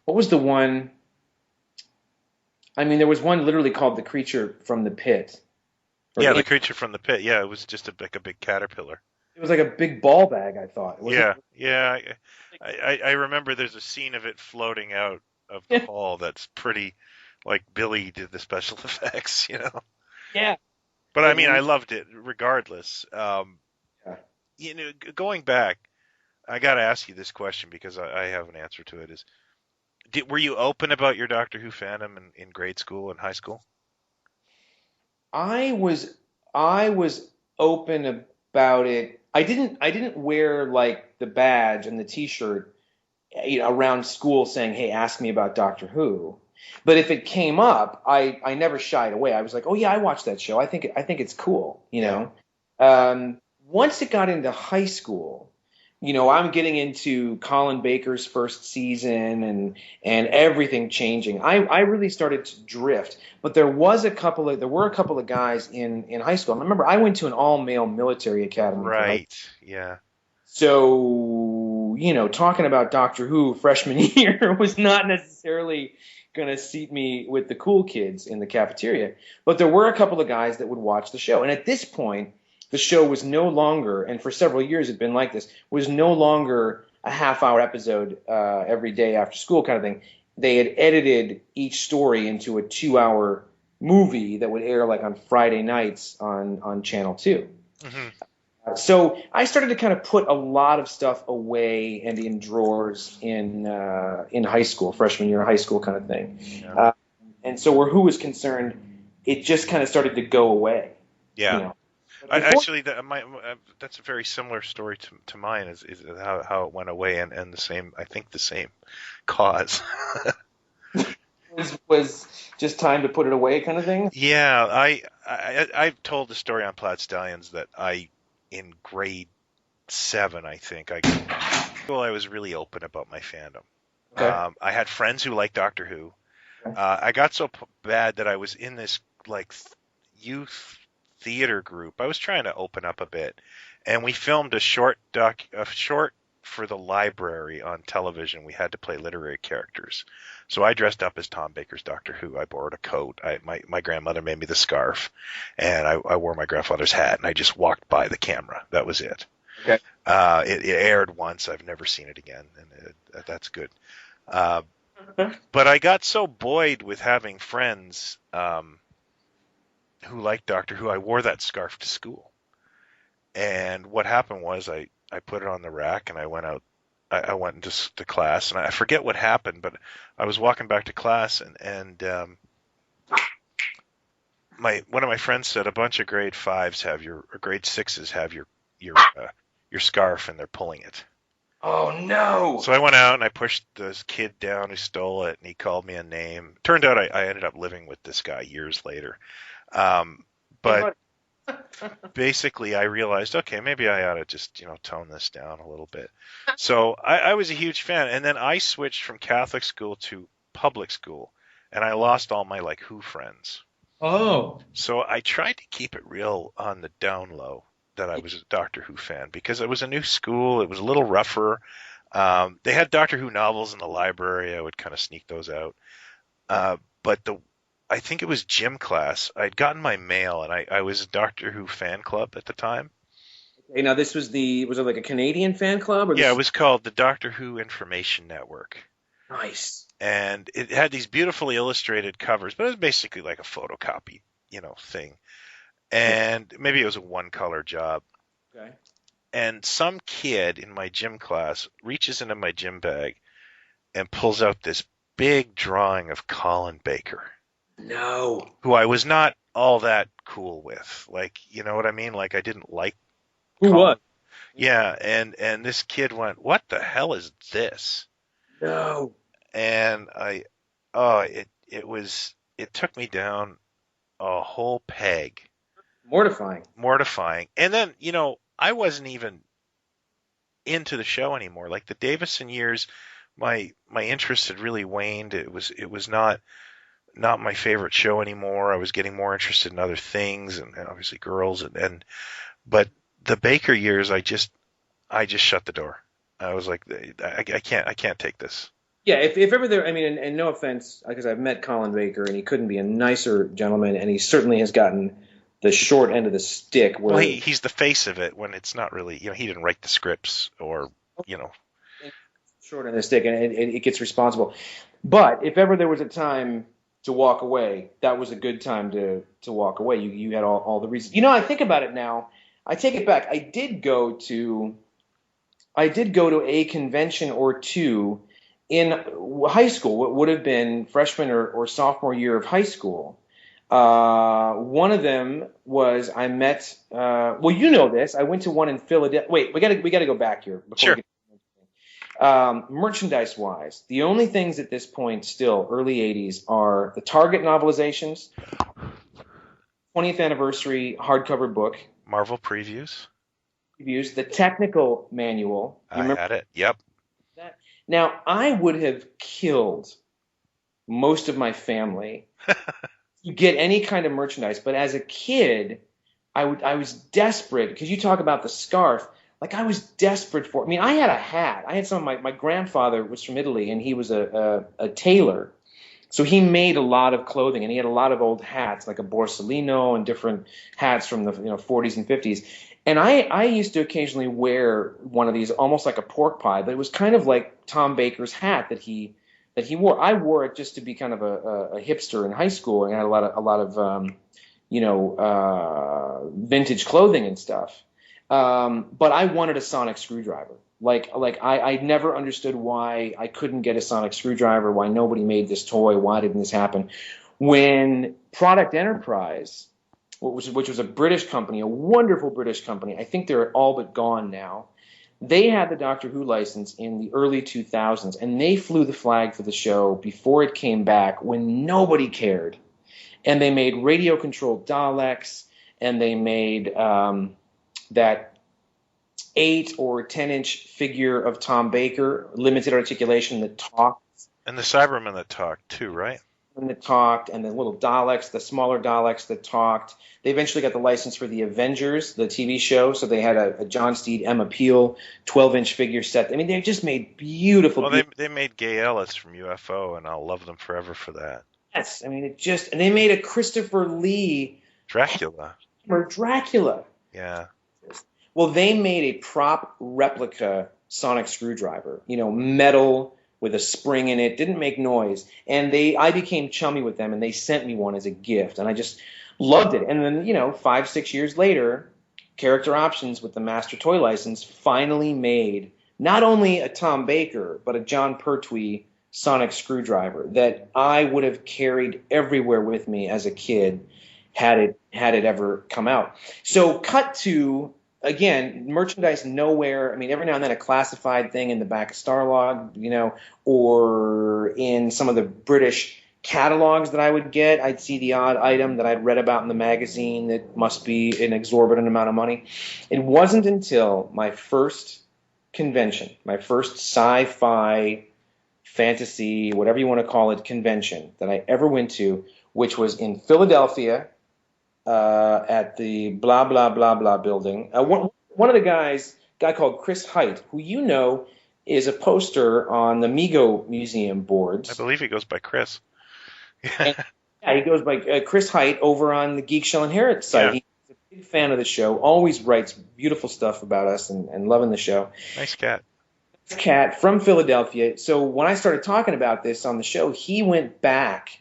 What was the one? I mean, there was one literally called the Creature from the Pit. Yeah, the creature from the pit. Yeah, it was just like a big caterpillar. It was like a big ball bag, I thought. Yeah, yeah. I remember there's a scene of it floating out of the hall that's pretty, like Billy did the special effects, Yeah. But I mean, I loved it regardless. Yeah. Going back, I got to ask you this question because I have an answer to it. Were you open about your Doctor Who fandom in grade school and high school? I was open about it. I didn't wear like the badge and the T-shirt around school saying, "Hey, ask me about Doctor Who." But if it came up, I never shied away. I was like, "Oh yeah, I watched that show. I think it's cool." Once it got into high school, I'm getting into Colin Baker's first season and everything changing. I really started to drift. But there were a couple of guys in high school. I remember I went to an all-male military academy. Right. Yeah. So, talking about Doctor Who freshman year was not necessarily going to seat me with the cool kids in the cafeteria. But there were a couple of guys that would watch the show. And at this point, the show was no longer, and for several years it had been like this, was no longer a half-hour episode every day after school kind of thing. They had edited each story into a 2-hour movie that would air like on Friday nights on Channel 2. Mm-hmm. So I started to kind of put a lot of stuff away and in drawers in high school, freshman year of high school kind of thing. Yeah. And so where Who was concerned, it just kind of started to go away. Yeah. Actually, that's a very similar story to mine. Is how it went away, and the same. I think the same cause. was just time to put it away, kind of thing. Yeah, I've told the story on Plaid Stallions that in grade 7, I think I was really open about my fandom. Okay. I had friends who liked Doctor Who. I got so bad that I was in this like youth theater group. I was trying to open up a bit, and we filmed a short for the library on television. We had to play literary characters, so I dressed up as Tom Baker's Doctor Who. I borrowed a coat. My grandmother made me the scarf, and I wore my grandfather's hat, and I just walked by the camera. That was it. Okay. It aired once. I've never seen it again, and that's good. But I got so buoyed with having friends who liked Doctor Who, I wore that scarf to school. And what happened was I put it on the rack and I went out. I went into class, and I forget what happened, but I was walking back to class, and one of my friends said a bunch of grade 5s or grade 6s have your scarf, and they're pulling it. Oh no! So I went out and I pushed this kid down who stole it, and he called me a name. Turned out I ended up living with this guy years later. But basically I realized, okay, maybe I ought to just, tone this down a little bit. So I was a huge fan. And then I switched from Catholic school to public school, and I lost all my like Who friends. Oh. So I tried to keep it real on the down low that I was a Doctor Who fan because it was a new school. It was a little rougher. They had Doctor Who novels in the library. I would kind of sneak those out. But I think it was gym class. I'd gotten my mail, and I was a Doctor Who fan club at the time. Okay, now this was was it like a Canadian fan club or Yeah, it this? was called the Doctor Who Information Network. Nice. And it had these beautifully illustrated covers, but it was basically like a photocopy, thing. Yeah. And maybe it was a one-color job. Okay. And some kid in my gym class reaches into my gym bag and pulls out this big drawing of Colin Baker, No. who I was not all that cool with. Like, you know what I mean? Like I didn't like Who Colin. was? Yeah, and this kid went, "What the hell is this?" No. And it took me down a whole peg. Mortifying. Mortifying. And then, I wasn't even into the show anymore. Like the Davison years, my interest had really waned. It was not my favorite show anymore. I was getting more interested in other things and obviously girls but the Baker years, I just shut the door. I was like, I can't take this. Yeah, if ever there, I mean, and no offense, because I've met Colin Baker, and he couldn't be a nicer gentleman, and he certainly has gotten the short end of the stick. Where Well, he's the face of it when it's not really, he didn't write the scripts or, you know. short end of the stick, and it gets responsible. But if ever there was a time to walk away, that was a good time to walk away. You had all the reasons. I think about it now. I take it back. I did go to a convention or two in high school, what would have been freshman or sophomore year of high school. One of them was I met. Well, you know this. I went to one in Philadelphia. Wait, we got to go back here before Sure. we get merchandise wise. The only things at this point, still early '80s, are the Target novelizations, 20th anniversary hardcover book Marvel previews. reviews, the technical manual. You I remember had it. Yep. that? Now, I would have killed most of my family to get any kind of merchandise, but as a kid, I was desperate because you talk about the scarf. Like I was desperate for. I mean, I had a hat. I had some. My grandfather was from Italy, and he was a tailor, so he made a lot of clothing, and he had a lot of old hats, like a Borsellino and different hats from the 40s and 50s. And I used to occasionally wear one of these, almost like a pork pie, but it was kind of like Tom Baker's hat that he wore. I wore it just to be kind of a hipster in high school, and I had a lot of vintage clothing and stuff. But I wanted a sonic screwdriver. Like I never understood why I couldn't get a sonic screwdriver, why nobody made this toy, why didn't this happen? When Product Enterprise, which was a British company, a wonderful British company, I think they're all but gone now. They had the Doctor Who license in the early 2000s, and they flew the flag for the show before it came back when nobody cared. And they made radio-controlled Daleks, and they made that 8 or 10-inch figure of Tom Baker, limited articulation that talked. And the Cybermen that talked too, right? And that talked, and the little Daleks, the smaller Daleks that talked. They eventually got the license for the Avengers, the TV show, so they had a John Steed, Emma Peel 12-inch figure set. I mean, they just made beautiful. Well, they made Gay Ellis from UFO, and I'll love them forever for that. Yes, I mean, and they made a Christopher Lee Dracula. for Dracula. Yeah. Well, they made a prop replica sonic screwdriver, metal with a spring in it, didn't make noise. And I became chummy with them, and they sent me one as a gift, and I just loved it. And then, 5-6 years later, Character Options with the Master Toy license finally made not only a Tom Baker, but a John Pertwee sonic screwdriver that I would have carried everywhere with me as a kid had it ever come out. So cut to, again, merchandise nowhere. I mean, every now and then a classified thing in the back of Starlog, or in some of the British catalogs that I would get. I'd see the odd item that I'd read about in the magazine that must be an exorbitant amount of money. It wasn't until my first convention, my first sci-fi, fantasy, whatever you want to call it, convention that I ever went to, which was in Philadelphia at the blah, blah, blah, blah building. One of the guys, a guy called Chris Height, who you know is a poster on the Mego Museum I boards. believe he goes by Chris. And yeah, he goes by Chris Height over on the Geek Shell and Harrod site. Yeah. He's a big fan of the show, always writes beautiful stuff about us and loving the show. Nice cat. Cat from Philadelphia. So when I started talking about this on the show, he went back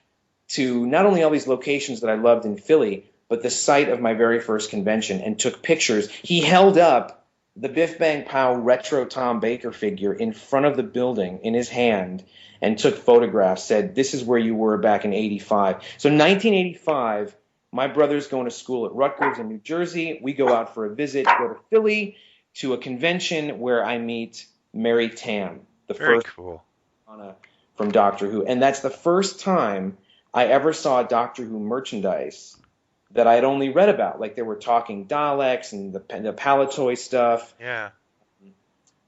to not only all these locations that I loved in Philly, but the site of my very first convention and took pictures. He held up the Biff Bang Pow retro Tom Baker figure in front of the building in his hand and took photographs, said, this is where you were back in 85. So 1985, my brother's going to school at Rutgers in New Jersey. We go out for a visit, go to Philly to a convention where I meet Mary Tam, the Very first cool. from Doctor Who. And that's the first time I ever saw Doctor Who merchandise that I had only read about. Like there were talking Daleks and the Palatoy stuff. Yeah.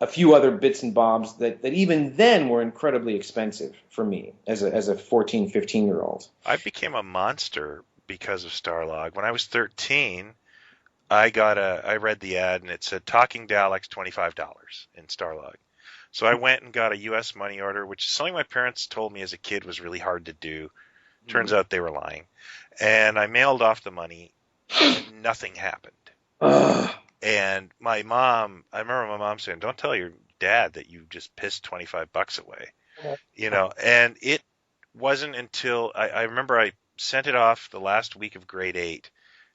A few other bits and bobs that even then were incredibly expensive for me as a 14, 15-year-old. I became a monster because of Starlog. When I was 13, I read the ad and it said Talking Daleks $25 in Starlog. So I went and got a US money order, which is something my parents told me as a kid was really hard to do. Turns out they were lying. And I mailed off the money and nothing happened. And my mom, I remember my mom saying, don't tell your dad that you just pissed $25 away. You know, and it wasn't until I remember I sent it off the last week of grade 8.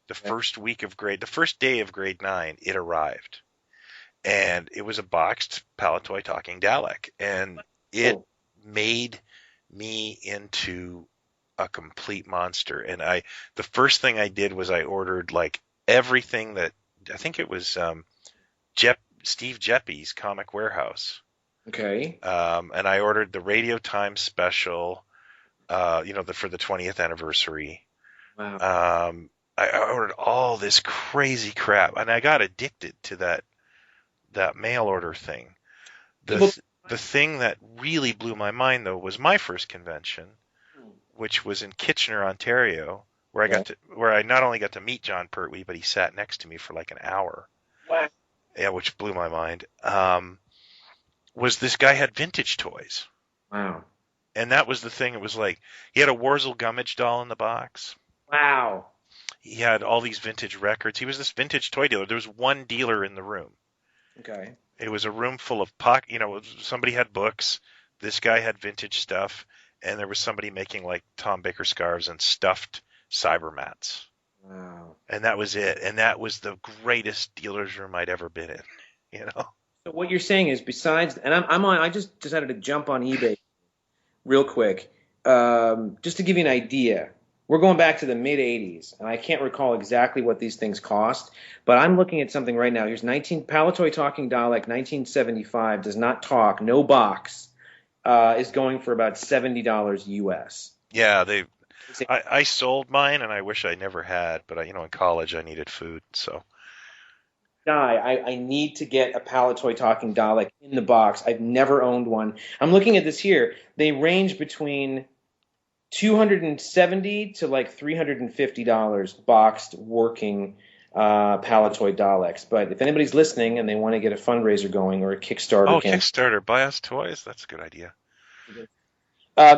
The first day of grade 9, it arrived. And it was a boxed Palatoy Talking Dalek. And it made me into a complete monster. And the first thing I did was I ordered like everything that, I think it was Steve Jeppy's Comic Warehouse. Okay. And I ordered the Radio Times special, for the 20th anniversary. Wow. I ordered all this crazy crap, and I got addicted to that mail order thing. The thing that really blew my mind, though, was my first convention, which was in Kitchener, Ontario, where where I not only got to meet John Pertwee, but he sat next to me for like an hour. Wow. Yeah, which blew my mind. Was this guy had vintage toys. Wow. And that was the thing. It was like he had a Wurzel Gummidge doll in the box. Wow. He had all these vintage records. He was this vintage toy dealer. There was one dealer in the room. Okay. It was a room full of somebody had books. This guy had vintage stuff. And there was somebody making like Tom Baker scarves and stuffed Cybermats. Wow. And that was it. And that was the greatest dealer's room I'd ever been in, you know? So what you're saying is besides, and I just decided to jump on eBay real quick, just to give you an idea. We're going back to the mid-'80s, and I can't recall exactly what these things cost, but I'm looking at something right now. Here's Palatoy Talking Dalek, 1975, does not talk, no box, is going for about $70 US. Yeah, I sold mine, and I wish I never had, but in college I needed food, so. I need to get a Palatoy Talking Dalek in the box. I've never owned one. I'm looking at this here. They range between $270 to like $350 boxed working Palatoy Daleks. But if anybody's listening and they want to get a fundraiser going or a Kickstarter, Kickstarter, buy us toys. That's a good idea.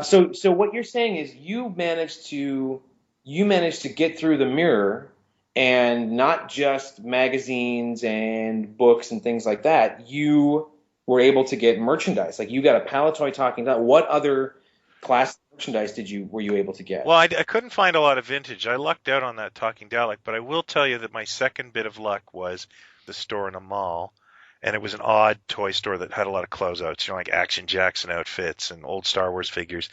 So what you're saying is you managed to get through the mirror, and not just magazines and books and things like that. You were able to get merchandise. Like you got a Palatoy Talking Dalek. What other class merchandise were you able to get? Well, I couldn't find a lot of vintage. I lucked out on that Talking Dalek, but I will tell you that my second bit of luck was the store in a mall, and it was an odd toy store that had a lot of closeouts, like Action Jackson outfits and old Star Wars figures,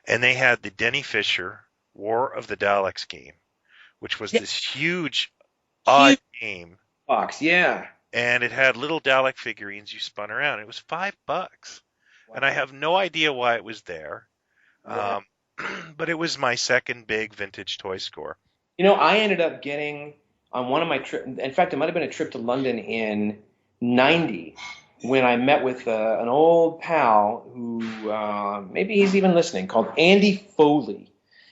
and they had the Denny Fisher War of the Daleks game, which was this huge, odd game. Box, yeah. And it had little Dalek figurines you spun around. It was $5. Wow. And I have no idea why it was there. Wow. but it was my second big vintage toy score. I ended up getting on one of my trips. In fact, it might have been a trip to London in '90 when I met with an old pal who maybe he's even listening, called Andy Foley.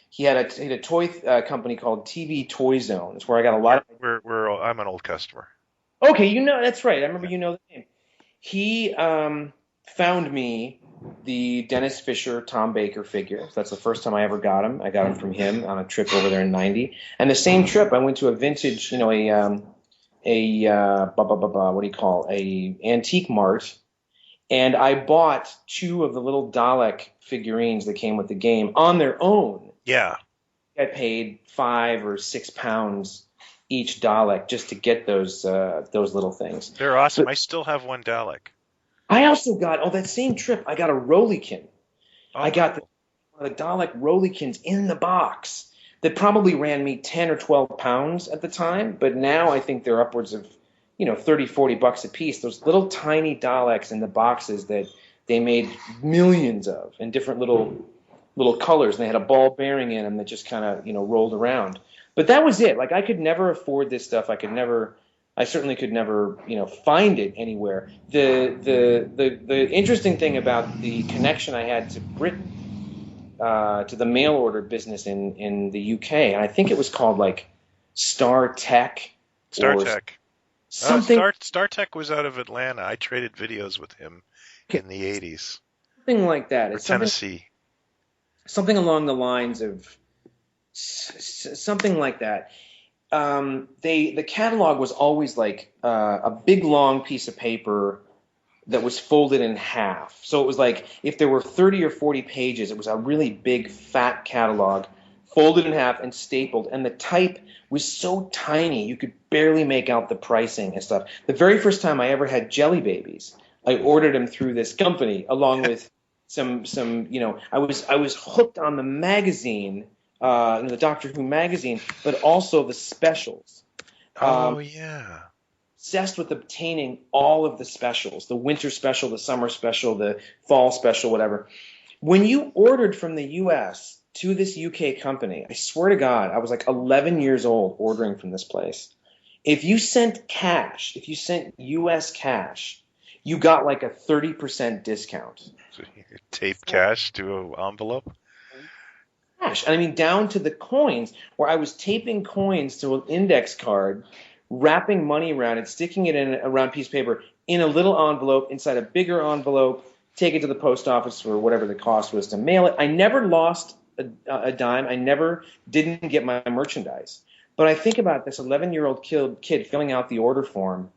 He had a toy company called TV Toy Zone. It's where I got a lot of. I'm an old customer. Okay, that's right. I remember the name. He found me the Dennis Fisher Tom Baker figure. That's the first time I ever got him. I got him from him on a trip over there in '90. And the same trip, I went to a vintage, what do you call, a antique mart, and I bought two of the little Dalek figurines that came with the game on their own. Yeah. I paid £5 or £6 each Dalek just to get those little things. They're awesome. But I still have one Dalek. I also got, that same trip, I got a Rollykin. Oh, I got the Dalek Rollykins in the box that probably ran me 10 or 12 pounds at the time, but now I think they're upwards of, $30-40 a piece. Those little tiny Daleks in the boxes that they made millions of in different little colors, and they had a ball bearing in them that just kind of, rolled around. But that was it. Like, I could never afford this stuff. I certainly could never, find it anywhere. The interesting thing about the connection I had to Britain, to the mail order business in the UK, and I think it was called like Star Tech. Something. Star Tech was out of Atlanta. I traded videos with him in the 80s. Something like that. Or Tennessee. Something along the lines of something like that. The catalog was always like a big long piece of paper that was folded in half. So it was like if there were 30 or 40 pages, it was a really big fat catalog folded in half and stapled, and the type was so tiny you could barely make out the pricing and stuff. The very first time I ever had Jelly Babies, I ordered them through this company along with some I was hooked on the magazine, the Doctor Who magazine, but also the specials. Yeah. Obsessed with obtaining all of the specials, the winter special, the summer special, the fall special, whatever. When you ordered from the U.S. to this UK company, I swear to God, I was like 11 years old ordering from this place. If you sent U.S. cash, you got like a 30% discount. So you tape cash to an envelope? Cash. And I mean, down to the coins, where I was taping coins to an index card, wrapping money around it, sticking it in a round piece of paper in a little envelope inside a bigger envelope, take it to the post office for whatever the cost was to mail it. I never lost a dime. I never didn't get my merchandise. But I think about this 11-year-old kid filling out the order form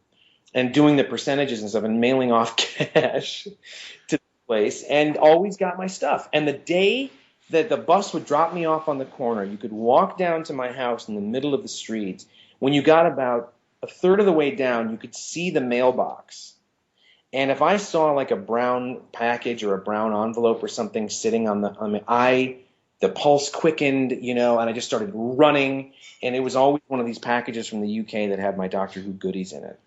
and doing the percentages and stuff and mailing off cash to the place, and always got my stuff. And the day that the bus would drop me off on the corner, you could walk down to my house in the middle of the street. When you got about a third of the way down, you could see the mailbox. And if I saw like a brown package or a brown envelope or something sitting the pulse quickened, and I just started running. And it was always one of these packages from the UK that had my Doctor Who goodies in it.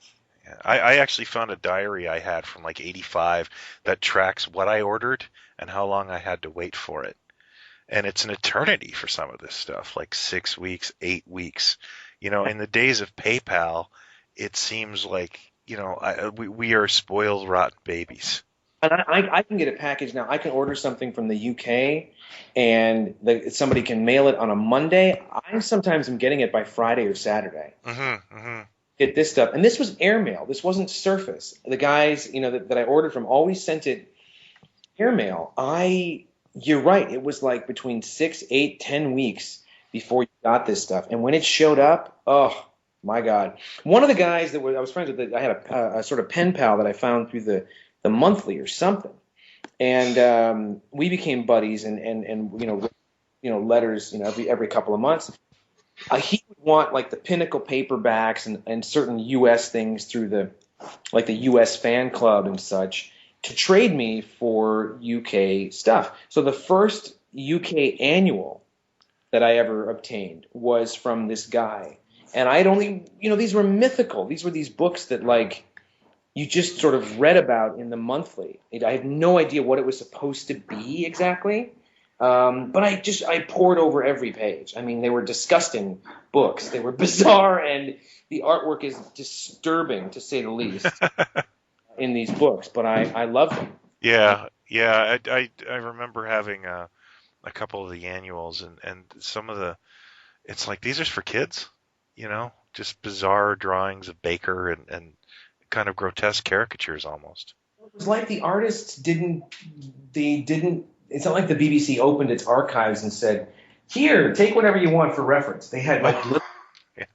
Yeah, I actually found a diary I had from like 85 that tracks what I ordered and how long I had to wait for it. And it's an eternity for some of this stuff, like 6 weeks, 8 weeks. In the days of PayPal, it seems like, we are spoiled, rotten babies. And I can get a package now. I can order something from the UK, and somebody can mail it on a Monday. I sometimes am getting it by Friday or Saturday. Mm-hmm, mm-hmm. Get this stuff. And this was airmail. This wasn't surface. The guys, that I ordered from always sent it airmail. You're right. It was like between 6, 8, 10 weeks before you got this stuff. And when it showed up, oh, my God. One of the guys that I was friends with, I had a sort of pen pal that I found through the monthly or something. And we became buddies and letters, every couple of months. He would want like the Pinnacle paperbacks and certain U.S. things through the U.S. fan club and such to trade me for UK stuff. So the first UK annual that I ever obtained was from this guy. And I'd only, these were mythical. These were these books that like you just sort of read about in the monthly. I had no idea what it was supposed to be exactly. But I pored over every page. I mean, they were disgusting books. They were bizarre, and the artwork is disturbing, to say the least, in these books. But I love them. Yeah, yeah. I remember having a couple of the annuals, and some of the, it's like these are for kids, just bizarre drawings of Baker and kind of grotesque caricatures almost. It was like the artists didn't. It's not like the BBC opened its archives and said, "Here, take whatever you want for reference." They had like Yeah.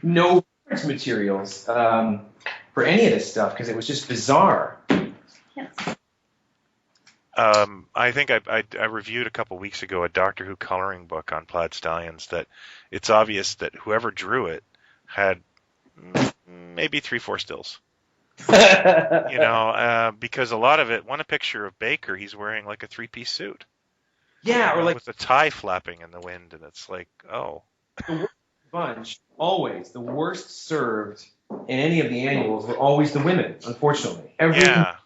no reference materials for any of this stuff because it was just bizarre. Yes. I think I reviewed a couple weeks ago a Doctor Who coloring book on Plaid Stallions that it's obvious that whoever drew it had maybe 3-4 stills. Because a lot of it, a picture of Baker, he's wearing like a 3-piece suit. Yeah, or like with a tie flapping in the wind, and it's like, oh. the worst bunch, always the worst served in any of the annuals were always the women, unfortunately. Yeah.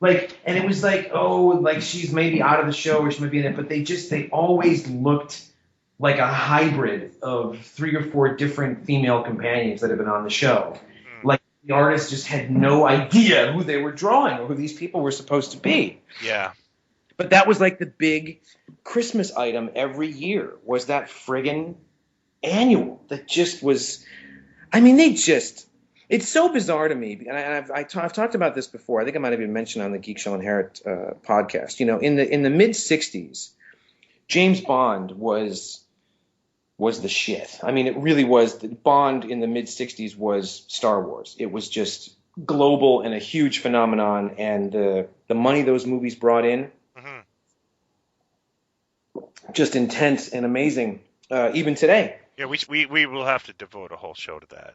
And it was like, oh, like she's maybe out of the show or she might be in it, but they always looked like a hybrid of 3 or 4 different female companions that have been on the show. Like the artist just had no idea who they were drawing or who these people were supposed to be. Yeah. But that was like the big Christmas item every year was that friggin' annual that just was, I mean, it's so bizarre to me. And I've talked about this before. I think I might have even mentioned on the Geek Shell and Harrod podcast. In the mid 60s, James Bond was the shit. I mean, it really was. Bond in the mid 60s was Star Wars. It was just global and a huge phenomenon. And the money those movies brought in, just intense and amazing, even today. Yeah, we will have to devote a whole show to that.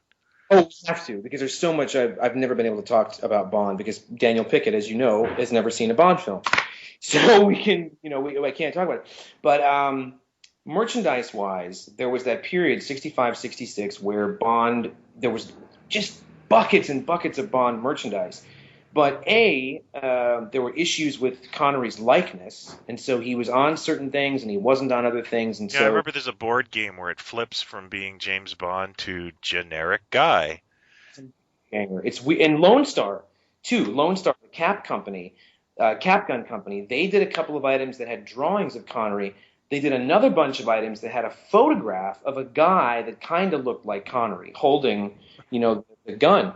Oh, we have to, because there's so much I've never been able to talk about Bond, because Daniel Pickett, as you know, has never seen a Bond film. So we can, I can't talk about it. But merchandise-wise, there was that period, 65, 66, where Bond, there was just buckets and buckets of Bond merchandise. But there were issues with Connery's likeness, and so he was on certain things and he wasn't on other things. And I remember there's a board game where it flips from being James Bond to generic guy. It's in Lone Star too. Lone Star, the Cap Gun Company, they did a couple of items that had drawings of Connery. They did another bunch of items that had a photograph of a guy that kind of looked like Connery holding, the gun.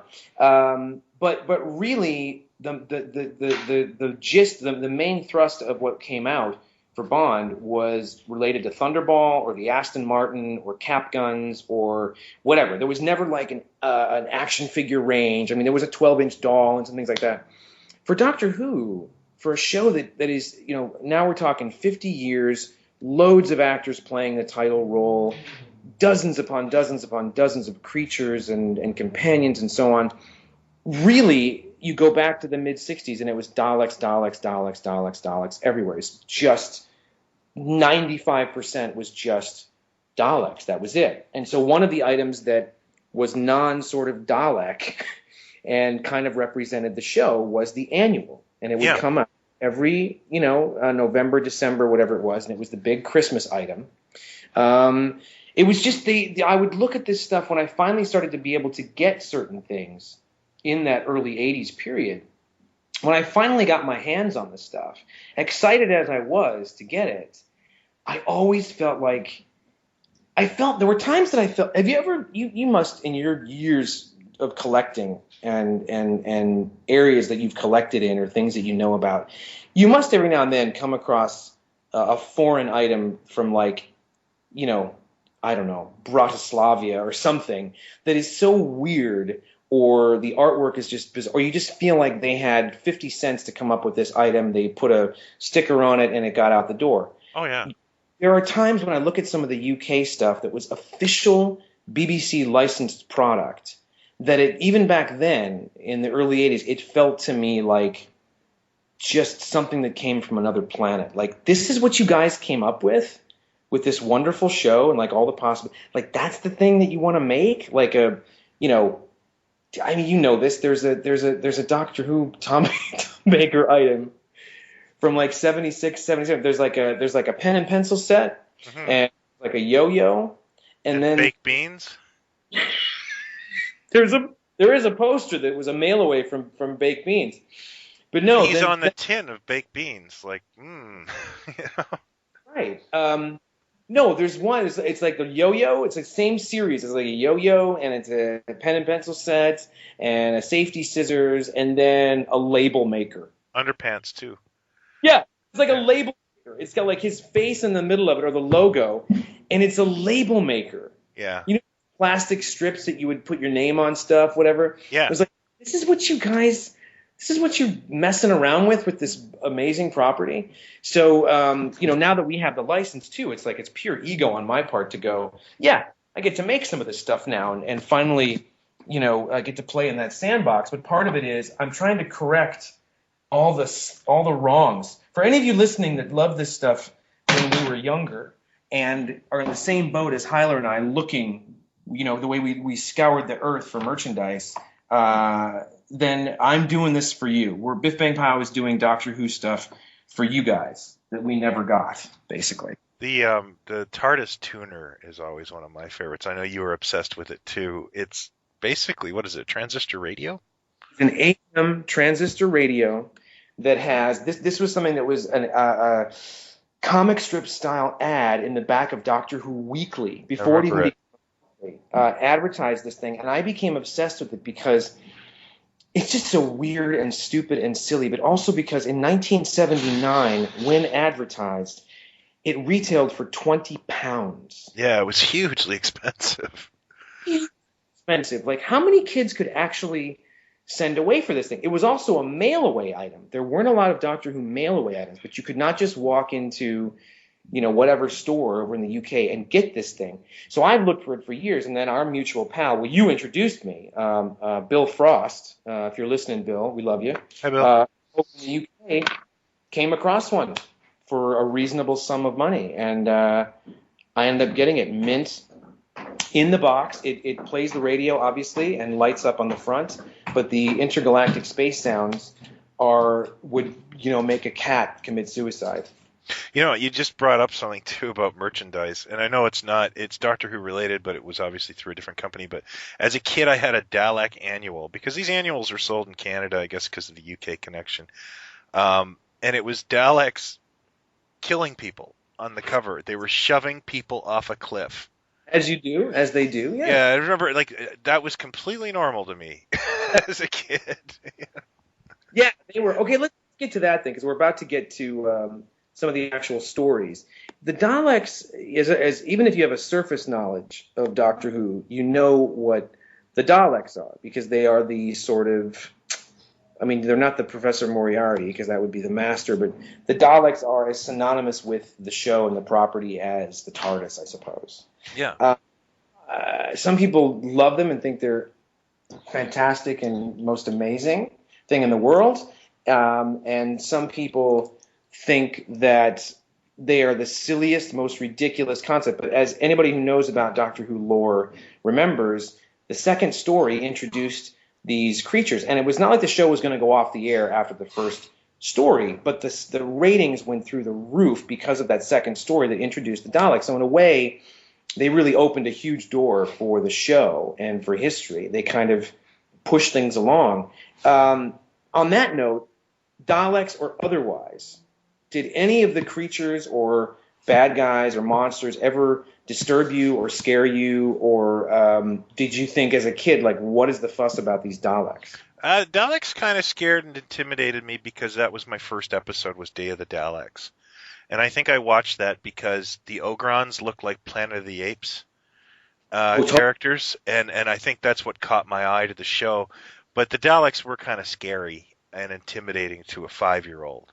But really, the gist, the main thrust of what came out for Bond was related to Thunderball or the Aston Martin or Cap Guns or whatever. There was never like an action figure range. I mean, there was a 12-inch doll and some things like that. For Doctor Who, for a show that is, now we're talking 50 years, loads of actors playing the title role, dozens upon dozens upon dozens of creatures and companions and so on. Really, you go back to the mid-60s and it was Daleks everywhere. It's just 95% was just Daleks. That was it. And so one of the items that was non-sort of Dalek and kind of represented the show was the annual. And it would come out every, November, December, whatever it was. And it was the big Christmas item. It was just I would look at this stuff when I finally started to be able to get certain things in that early 80s period. When I finally got my hands on this stuff, excited as I was to get it, I always felt like there were times that I felt, have you ever, you must in your years of collecting and areas that you've collected in or things that you know about, you must every now and then come across a foreign item from like, I don't know, Bratislava or something that is so weird, or the artwork is just bizarre, or you just feel like they had 50 cents to come up with this item, they put a sticker on it, and it got out the door. Oh, yeah. There are times when I look at some of the UK stuff that was official BBC licensed product, that even back then, in the early 80s, it felt to me like just something that came from another planet. Like, this is what you guys came up with this wonderful show and like all the possible, like that's the thing that you want to make, like a, I mean, this. There's a Doctor Who Tom Baker item from like 76, 77. There's like a pen and pencil set Hmm. and like a yo-yo, and And then baked beans. there's a there is a poster that was a mail away from baked beans. But no, He's then on the tin of baked beans. Like, you know? right. No, there's one. It's like the yo-yo. It's the same series. It's like a yo-yo, and it's a pen and pencil set, and a safety scissors, and then a label maker. Underpants too. Yeah, it's like a Yeah. label maker. It's got like his face in the middle of it, or the logo, and it's a label maker. Yeah. You know, plastic strips that you would put your name on stuff, whatever. It Yeah. was like, this is what you're messing around with this amazing property. So, now that we have the license too, it's like it's pure ego on my part to go, yeah, I get to make some of this stuff now and finally, get to play in that sandbox. But part of it is I'm trying to correct all the wrongs. For any of you listening that love this stuff when we were younger and are in the same boat as Hyler and I, looking, the way we scoured the earth for merchandise, then I'm doing this for you. Biff Bang Pow is doing Doctor Who stuff for you guys that we never got, basically. The TARDIS tuner is always one of my favorites. I know you were obsessed with it too. It's basically, what is it? Transistor radio? It's an AM transistor radio that has this. This was something that was a comic strip style ad in the back of Doctor Who Weekly I before it even remember it. advertised this thing, and I became obsessed with it because it's just so weird and stupid and silly, but also because in 1979, when advertised, it retailed for £20. Yeah, it was hugely expensive. Expensive. Like, how many kids could actually send away for this thing? It was also a mail away item. There weren't a lot of Doctor Who mail away items, but you could not just walk into whatever store over in the UK and get this thing. So I've looked for it for years, and then our mutual pal, well, you introduced me, Bill Frost. If you're listening, Bill, we love you. Hi, Bill. Over in the UK, came across one for a reasonable sum of money, and I ended up getting it mint in the box. It plays the radio, obviously, and lights up on the front, but the intergalactic space sounds would make a cat commit suicide. You just brought up something too about merchandise, and I know it's Doctor Who related, but it was obviously through a different company. But as a kid, I had a Dalek annual because these annuals are sold in Canada, I guess, because of the UK connection. And it was Daleks killing people on the cover. They were shoving people off a cliff. As they do, yeah. Yeah, I remember that was completely normal to me as a kid. Yeah, they were. Okay, let's get to that thing because we're about to get to some of the actual stories. The Daleks, as even if you have a surface knowledge of Doctor Who, you know what the Daleks are because they are the sort of, they're not the Professor Moriarty because that would be the Master, but the Daleks are as synonymous with the show and the property as the TARDIS, I suppose. Yeah. Some people love them and think they're fantastic and most amazing thing in the world, and some people think that they are the silliest, most ridiculous concept. But as anybody who knows about Doctor Who lore remembers, the second story introduced these creatures, and it was not like the show was going to go off the air after the first story, but the ratings went through the roof because of that second story that introduced the Daleks. So in a way, they really opened a huge door for the show and for history. They kind of pushed things along. On that note, Daleks or otherwise, did any of the creatures or bad guys or monsters ever disturb you or scare you, or did you think as a kid, like, what is the fuss about these Daleks? Daleks kind of scared and intimidated me because that was my first episode, was Day of the Daleks. And I think I watched that because the Ogrons look like Planet of the Apes characters, and I think that's what caught my eye to the show. But the Daleks were kind of scary and intimidating to a 5-year-old.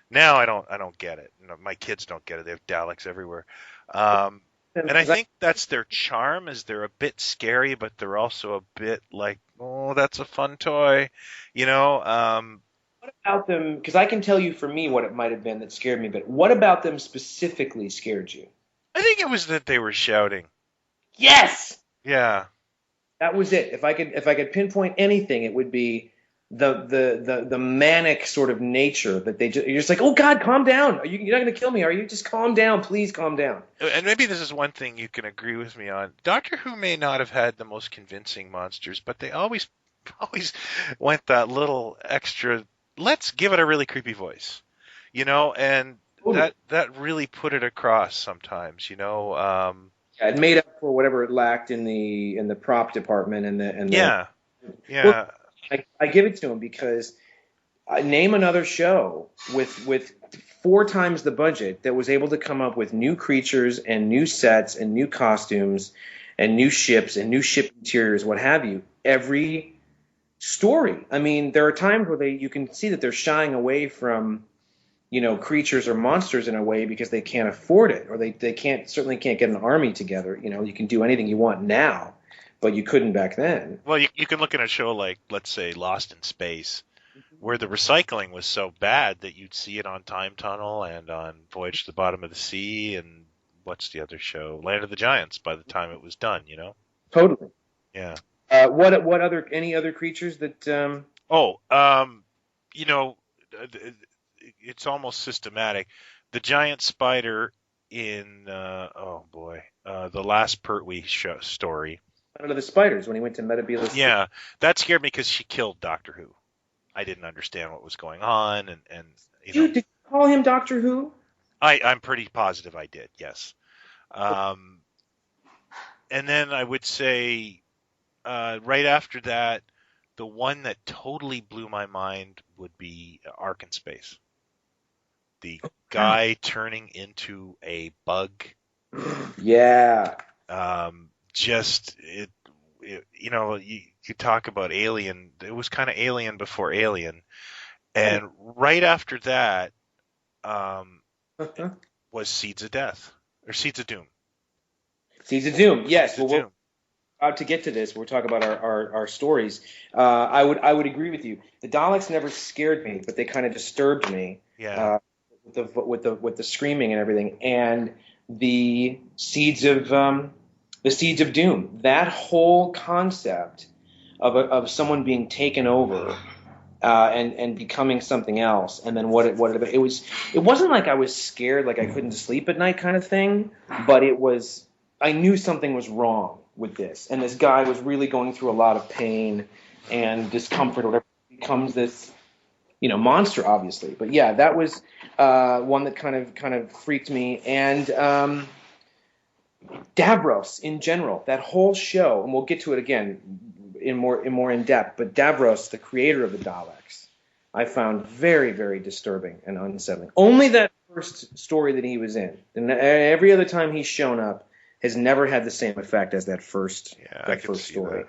Now I don't get it. My kids don't get it. They have Daleks everywhere. And I think that's their charm, is they're a bit scary, but they're also a bit like, oh, that's a fun toy, What about them? Because I can tell you for me what it might have been that scared me, but what about them specifically scared you? I think it was that they were shouting. Yes! Yeah. That was it. If I could pinpoint anything, it would be the manic sort of nature that you're just like, oh God, calm down. You're not going to kill me, are you? Just calm down, please calm down. And maybe this is one thing you can agree with me on. Doctor Who may not have had the most convincing monsters, but they always went that little extra. Let's give it a really creepy voice, and that really put it across sometimes, Yeah, it made up for whatever it lacked in the prop department yeah. Well, I give it to him because name another show with 4 times the budget that was able to come up with new creatures and new sets and new costumes and new ships and new ship interiors, what have you, every story. I mean, there are times where you can see that they're shying away from, creatures or monsters in a way because they can't afford it, or they certainly can't get an army together. You can do anything you want now, but you couldn't back then. Well, you can look at a show like, let's say, Lost in Space, where the recycling was so bad that you'd see it on Time Tunnel and on Voyage to the Bottom of the Sea, and what's the other show? Land of the Giants, by the time it was done, Totally. Yeah. Any other creatures that? It's almost systematic. The giant spider in the last Pertwee story. Out of the spiders when he went to Metabila. Yeah, that scared me because she killed Doctor Who. I didn't understand what was going on, and did you call him Doctor Who? I'm pretty positive I did. Yes. And then I would say. Right after that, the one that totally blew my mind would be Ark in Space. The guy turning into a bug. Yeah. You talk about Alien. It was kind of Alien before Alien. And right after that was Seeds of Death. Or Seeds of Doom. Seeds of Doom, yes. Seeds of Doom. To get to this, we're talking about our stories. I would agree with you. The Daleks never scared me, but they kind of disturbed me. Yeah. With the screaming and everything, and the seeds of doom. That whole concept of someone being taken over and becoming something else, and then it wasn't like I was scared, like I couldn't sleep at night kind of thing, but I knew something was wrong with this, and this guy was really going through a lot of pain and discomfort, or whatever. Becomes this, monster, obviously. But yeah, that was one that kind of freaked me, and Davros in general, that whole show, and we'll get to it again in more in depth. But Davros, the creator of the Daleks, I found very, very disturbing and unsettling. Only that first story that he was in, and every other time he's shown up, has never had the same effect as that first story.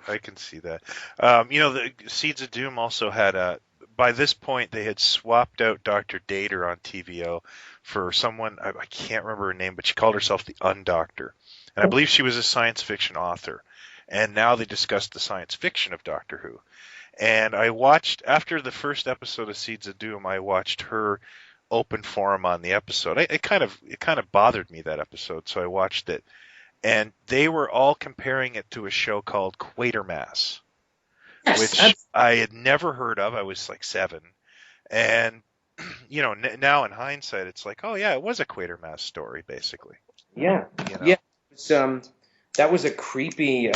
I can see that. The Seeds of Doom also had by this point they had swapped out Dr. Dater on TVO for someone, I can't remember her name, but she called herself the Undoctor. And I believe she was a science fiction author. And now they discussed the science fiction of Doctor Who. And I watched, after the first episode of Seeds of Doom, I watched her open forum on the episode. It kind of bothered me, that episode, so I watched it. And they were all comparing it to a show called Quatermass, which I had never heard of. I was like 7. And, now in hindsight, it's like, oh, yeah, it was a Quatermass story, basically. Yeah. Yeah. That was a creepy...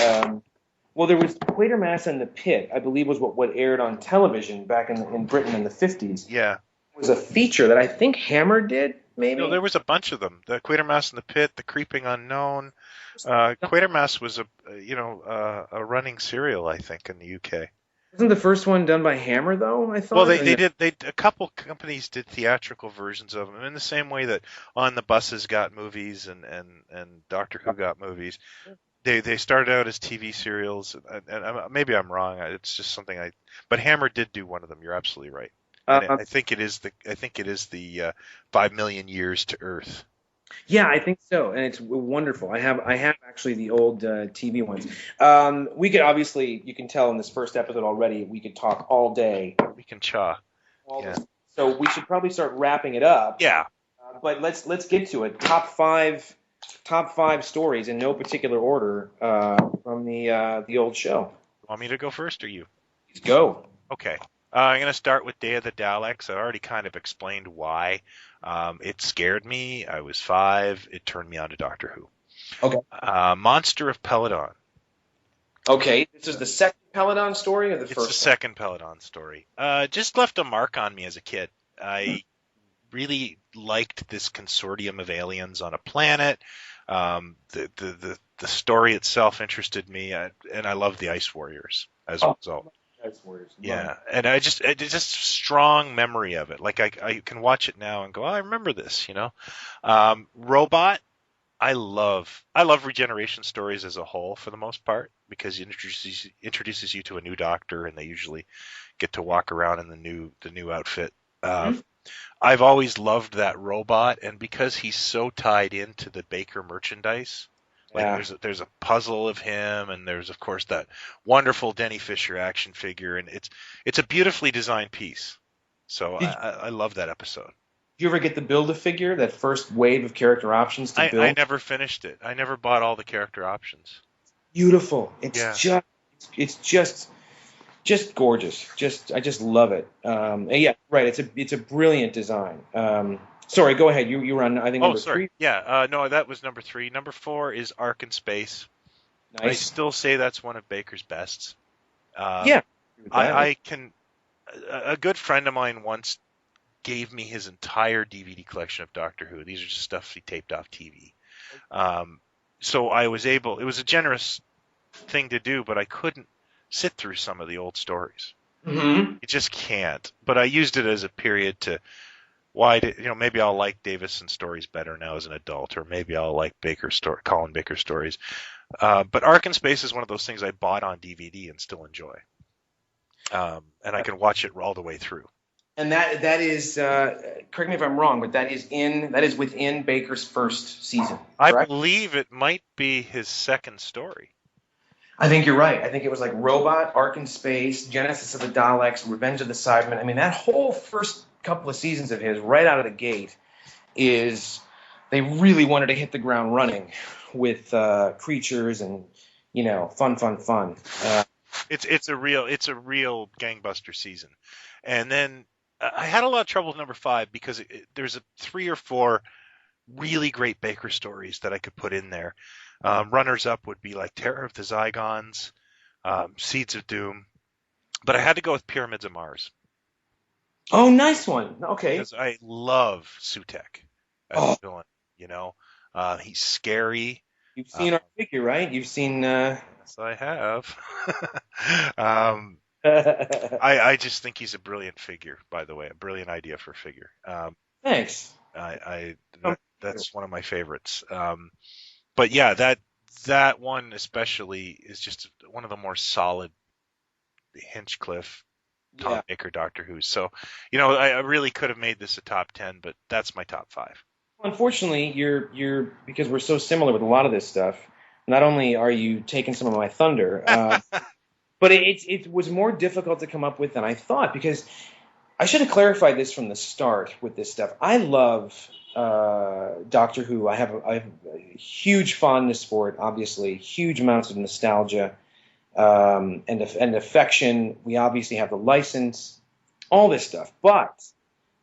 well, there was Quatermass and the Pit, I believe, was what aired on television back in Britain in the 50s. Yeah. It was a feature that I think Hammer did, maybe? No, there was a bunch of them. The Quatermass and the Pit, The Creeping Unknown. Quatermass was a running serial, I think, in the UK. Wasn't the first one done by Hammer, though, I thought? Well, they did. A couple companies did theatrical versions of them, in the same way that On the Buses got movies and Doctor Who got movies. They started out as TV serials, and maybe I'm wrong. It's just something But Hammer did do one of them. You're absolutely right. I think it is the 5 million years to Earth. Yeah, I think so, and it's wonderful. I have actually the old TV ones. We could obviously, you can tell in this first episode already, we could talk all day. We can chaw. So we should probably start wrapping it up. Yeah. But let's get to it. Top five stories in no particular order from the old show. Want me to go first or you? Let's go. Okay. I'm going to start with Day of the Daleks. I already kind of explained why. It scared me. I was 5. It turned me on to Doctor Who. Okay. Monster of Peladon. Okay. This is the second Peladon story or the It's the first one? second Peladon story. Just left a mark on me as a kid. I really liked this consortium of aliens on a planet. The story itself interested me, and I love the Ice Warriors as a result. Ice Warriors. Yeah, and it's just strong memory of it. Like I can watch it now and go, oh, I remember this. Robot. I love regeneration stories as a whole for the most part because it introduces you to a new doctor and they usually get to walk around in the new outfit. Mhm. I've always loved that robot, and because he's so tied into the Baker merchandise, like Yeah. there's a puzzle of him, and there's of course that wonderful Denny Fisher action figure, and it's a beautifully designed piece. So Did I love that episode. you ever get the Build-A-Figure, that first wave of character options to I build? never finished it. I never bought all the character options. Beautiful. Yeah. It's just gorgeous. I just love it. And yeah, right. It's a brilliant design. Sorry, go ahead. You were on, I think, Oh, number sorry. 3. Yeah. No, that was number 3. Number 4 is Ark in Space. I Nice. still say that's one of Baker's bests. Yeah. I can. A good friend of mine once gave me his entire DVD collection of Doctor Who. These are just stuff he taped off TV. So I was able. It was a generous thing to do, but I couldn't sit through some of the old stories. Mm-hmm. You just can't. But I used it as a period to maybe I'll like Davison stories better now as an adult, or maybe I'll like Colin Baker stories. But Ark in Space is one of those things I bought on DVD and still enjoy. And I can watch it all the way through. And that is, correct me if I'm wrong, but that is within Baker's first season. I Correct? believe it might be his second story. I think you're right. I think it was like Robot, Ark in Space, Genesis of the Daleks, Revenge of the Cybermen. I mean, that whole first couple of seasons of his, right out of the gate, they really wanted to hit the ground running with creatures and fun. It's a real gangbuster season. And then I had a lot of trouble with number 5 because there's 3 or 4 really great Baker stories that I could put in there. Runners up would be like Terror of the Zygons, Seeds of Doom, but I had to go with Pyramids of Mars. Oh, nice one. Okay. Because I love Sutek as a villain. He's scary. You've seen our figure, right? You've seen. Yes, I have. I just think he's a brilliant figure. By the way, a brilliant idea for a figure. Thanks. That's one of my favorites. But yeah, that one especially is just one of the more solid Hinchcliffe, Tom Baker Doctor Who. So, I really could have made this a top 10, but that's my top 5. Unfortunately, you're because we're so similar with a lot of this stuff. Not only are you taking some of my thunder, but it was more difficult to come up with than I thought, because I should have clarified this from the start with this stuff. I love Doctor Who. I have a huge fondness for it, obviously, huge amounts of nostalgia and affection. We obviously have the license, all this stuff. But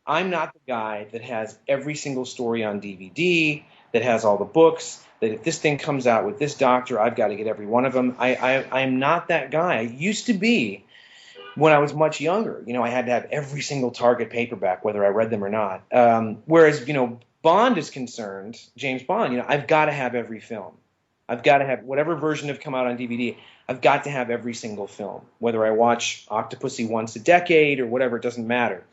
I'm not the guy that has every single story on DVD, that has all the books, that if this thing comes out with this doctor, I've got to get every one of them. I'm not that guy. I used to be when I was much younger. I had to have every single Target paperback, whether I read them or not. Whereas, Bond is concerned, James Bond, I've got to have every film. I've got to have whatever version have come out on DVD. I've got to have every single film, whether I watch Octopussy once a decade or whatever, it doesn't matter.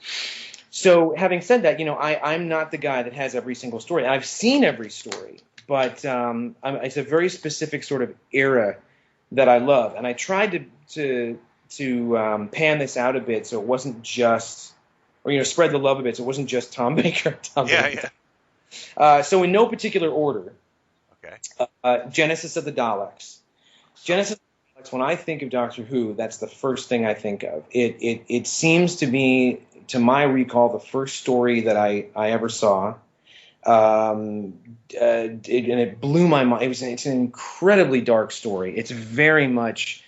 So having said that, I'm not the guy that has every single story. I've seen every story, but it's a very specific sort of era that I love. And I tried to pan this out a bit so it wasn't just, or spread the love a bit so it wasn't just Tom Baker. Yeah. So in no particular order. Okay. Genesis of the Daleks. Genesis of the Daleks, when I think of Doctor Who, that's the first thing I think of. It seems to be, to my recall, the first story that I ever saw. And it blew my mind. It's an incredibly dark story. It's very much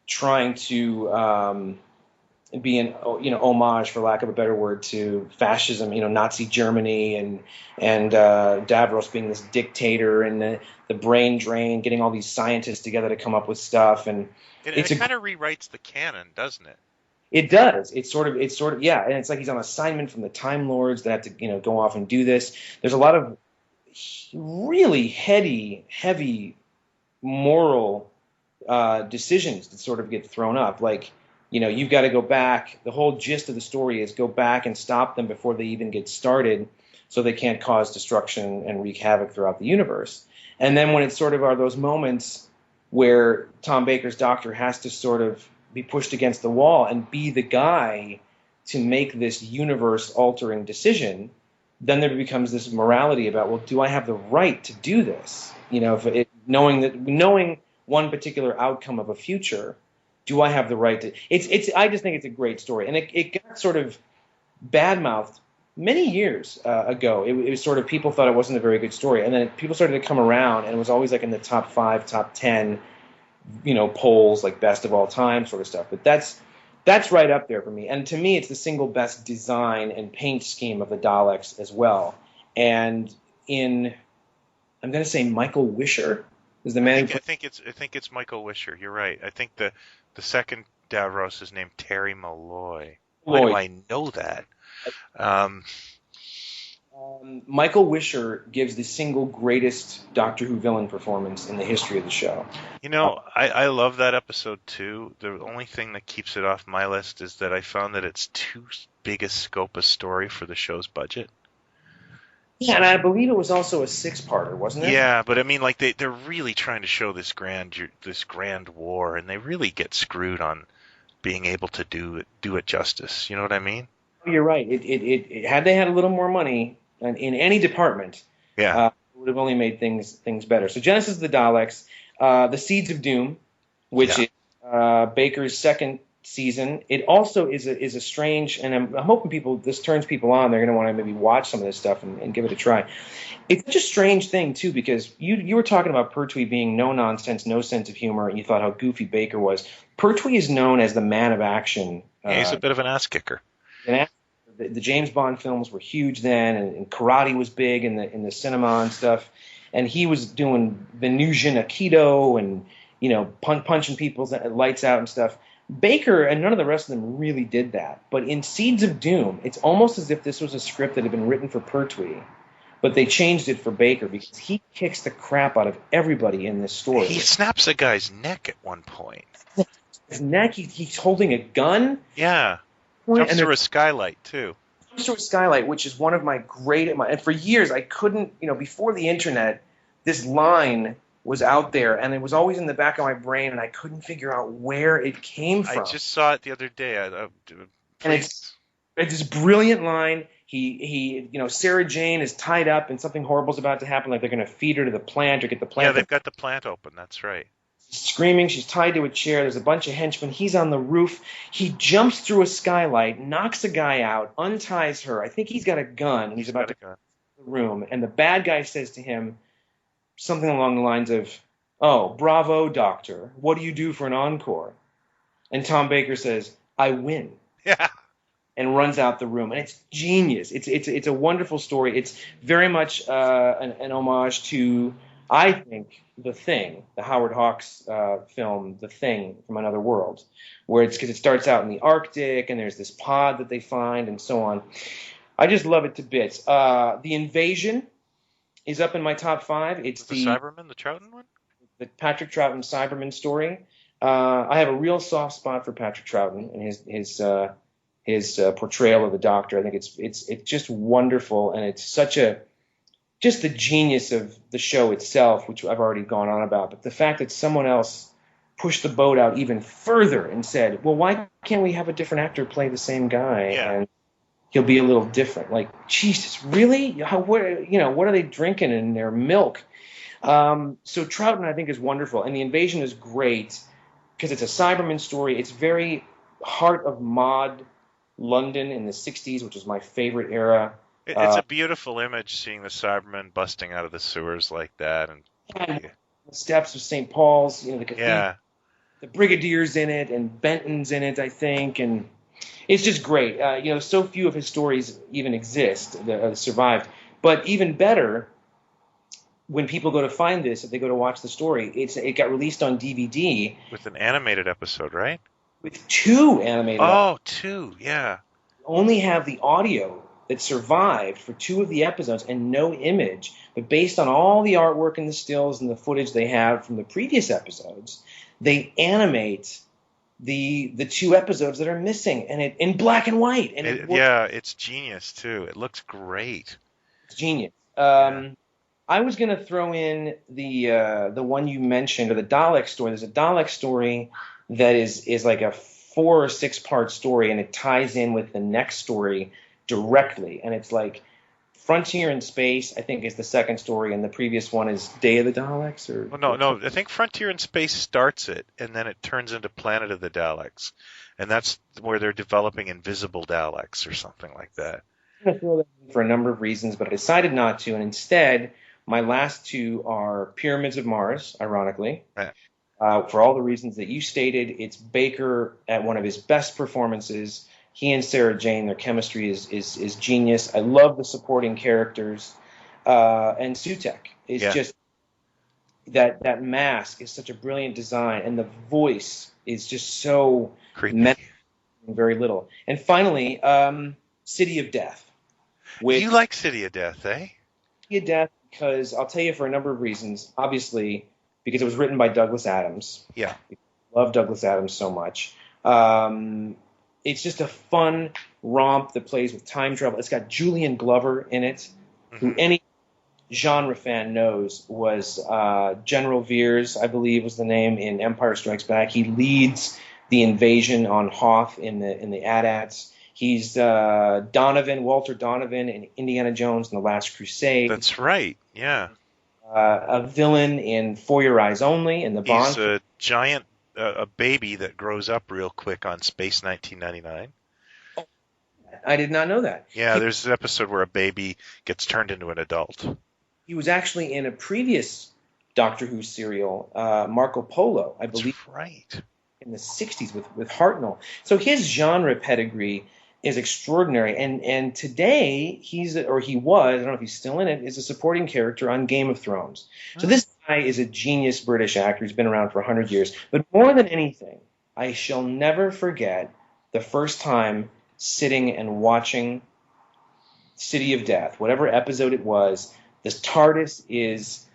trying to be an homage, for lack of a better word, to fascism, Nazi Germany, and Davros being this dictator, and the brain drain, getting all these scientists together to come up with stuff, and And it's it kind of rewrites the canon, doesn't it? it does. It's sort of yeah, and it's like he's on assignment from the Time Lords that have to go off and do this. There's a lot of really heavy moral decisions that sort of get thrown up. Like, you've got to go back. The whole gist of the story is go back and stop them before they even get started, so they can't cause destruction and wreak havoc throughout the universe. And then when it's sort of are those moments where Tom Baker's Doctor has to sort of be pushed against the wall and be the guy to make this universe-altering decision, then there becomes this morality about, well, do I have the right to do this? Knowing one particular outcome of a future, do I have the right to? I just think it's a great story, and it got sort of badmouthed many years ago. It was sort of, people thought it wasn't a very good story, and then people started to come around, and it was always like in the top 5, top 10, polls, like best of all time sort of stuff. But that's right up there for me. And to me, it's the single best design and paint scheme of the Daleks as well. And I'm going to say Michael Wisher is the man. I think it's Michael Wisher. You're right. I think the second Davros is named Terry Malloy. Why do I know that? Michael Wisher gives the single greatest Doctor Who villain performance in the history of the show. I love that episode too. The only thing that keeps it off my list is that I found that it's too big a scope of story for the show's budget. Yeah, and I believe it was also a 6-parter, wasn't it? Yeah, but I mean, like they're really trying to show this grand war, and they really get screwed on being able to do it justice. You know what I mean? You're right. It had they had a little more money in any department, it would have only made things better. So Genesis of the Daleks, the Seeds of Doom, which is Baker's second season. It also is a strange, and I'm hoping this turns people on. They're going to want to maybe watch some of this stuff and give it a try. It's such a strange thing too, because you were talking about Pertwee being no nonsense, no sense of humor, and you thought how goofy Baker was. Pertwee is known as the man of action. He's a bit of an ass kicker. The James Bond films were huge then, and karate was big in the cinema and stuff. And he was doing the Nujin Aikido and punching people's lights out and stuff. Baker and none of the rest of them really did that. But in Seeds of Doom, it's almost as if this was a script that had been written for Pertwee, but they changed it for Baker because he kicks the crap out of everybody in this story. He snaps a guy's neck at one point. His neck, he's holding a gun. Yeah. Jumps through a skylight, too. Jumps through a skylight, which is one of my and for years I couldn't, before the internet, this line was out there, and it was always in the back of my brain, and I couldn't figure out where it came from. I just saw it the other day. And it's this brilliant line. He Sarah Jane is tied up, and something horrible's about to happen, like they're going to feed her to the plant or get the plant. Yeah, they've got the plant open. That's right. Screaming, she's tied to a chair. There's a bunch of henchmen. He's on the roof. He jumps through a skylight, knocks a guy out, unties her. I think he's got a gun, and he's about to go to the room. And the bad guy says to him something along the lines of, "Oh, bravo, Doctor. What do you do for an encore?" And Tom Baker says, "I win." Yeah. And runs out the room. And it's genius. It's a wonderful story. It's very much an homage to, I think, The Thing, the Howard Hawks film, The Thing from Another World, where because it starts out in the Arctic, and there's this pod that they find, and so on. I just love it to bits. The Invasion is up in my top 5. It's the Cyberman, the Troughton one? The Patrick Troughton Cyberman story. I have a real soft spot for Patrick Troughton and his portrayal of the Doctor. I think it's just wonderful, and it's such just the genius of the show itself, which I've already gone on about, but the fact that someone else pushed the boat out even further and said, well, why can't we have a different actor play the same guy? Yeah. And he'll be a little different. Like, Jesus, really? What are they drinking in their milk? So Troughton, I think, is wonderful. And The Invasion is great because it's a Cyberman story. It's very heart of mod London in the 60s, which is my favorite era. It's a beautiful image seeing the Cybermen busting out of the sewers like that, and the steps of St. Paul's. The Brigadier's in it, and Benton's in it, I think, and It's just great. So few of his stories even exist that survived. But even better, when people go to find this, if they go to watch the story, it got released on DVD With an animated episode, right? with 2 animated episodes. Oh, two, yeah. Only have the audio that survived for 2 of the episodes and no image, but based on all the artwork and the stills and the footage they have from the previous episodes, they animate the 2 episodes that are missing, and it in black and white, and it works. Yeah, it's genius too. It looks great. It's genius. Yeah. I was going to throw in the one you mentioned, or the Dalek story. There's a Dalek story that is like a 4 or 6 part story, and it ties in with the next story directly. And it's like Frontier in Space, I think, is the second story, and the previous one is Day of the Daleks. Well, no. I think Frontier in Space starts it, and then it turns into Planet of the Daleks, and that's where they're developing invisible Daleks or something like that. I'm going to throw that in for a number of reasons, but I decided not to, and instead, my last 2 are Pyramids of Mars, ironically. Yeah. For all the reasons that you stated, it's Baker at one of his best performances. He and Sarah Jane, their chemistry is genius. I love the supporting characters. And Sutek is just that mask is such a brilliant design, and the voice is just so menacing, very little. And finally, City of Death. You like City of Death, eh? City of Death, because I'll tell you for a number of reasons. Obviously, because it was written by Douglas Adams. Yeah. I love Douglas Adams so much. It's just a fun romp that plays with time travel. It's got Julian Glover in it, who any genre fan knows was General Veers, I believe was the name, in Empire Strikes Back. He leads the invasion on Hoth in the AT-ATs. He's Walter Donovan in Indiana Jones and the Last Crusade. That's right, yeah. A villain in For Your Eyes Only in the Bond. He's a giant, a baby that grows up real quick on Space 1999. I did not know that. Yeah, there's an episode where a baby gets turned into an adult. He was actually in a previous Doctor Who serial, Marco Polo, I believe. That's right. In the 60s with Hartnell. So his genre pedigree is extraordinary. And today, he was, I don't know if he's still in it, is a supporting character on Game of Thrones. So this guy is a genius British actor. He's been around for 100 years. But more than anything, I shall never forget the first time sitting and watching City of Death, whatever episode it was. This TARDIS is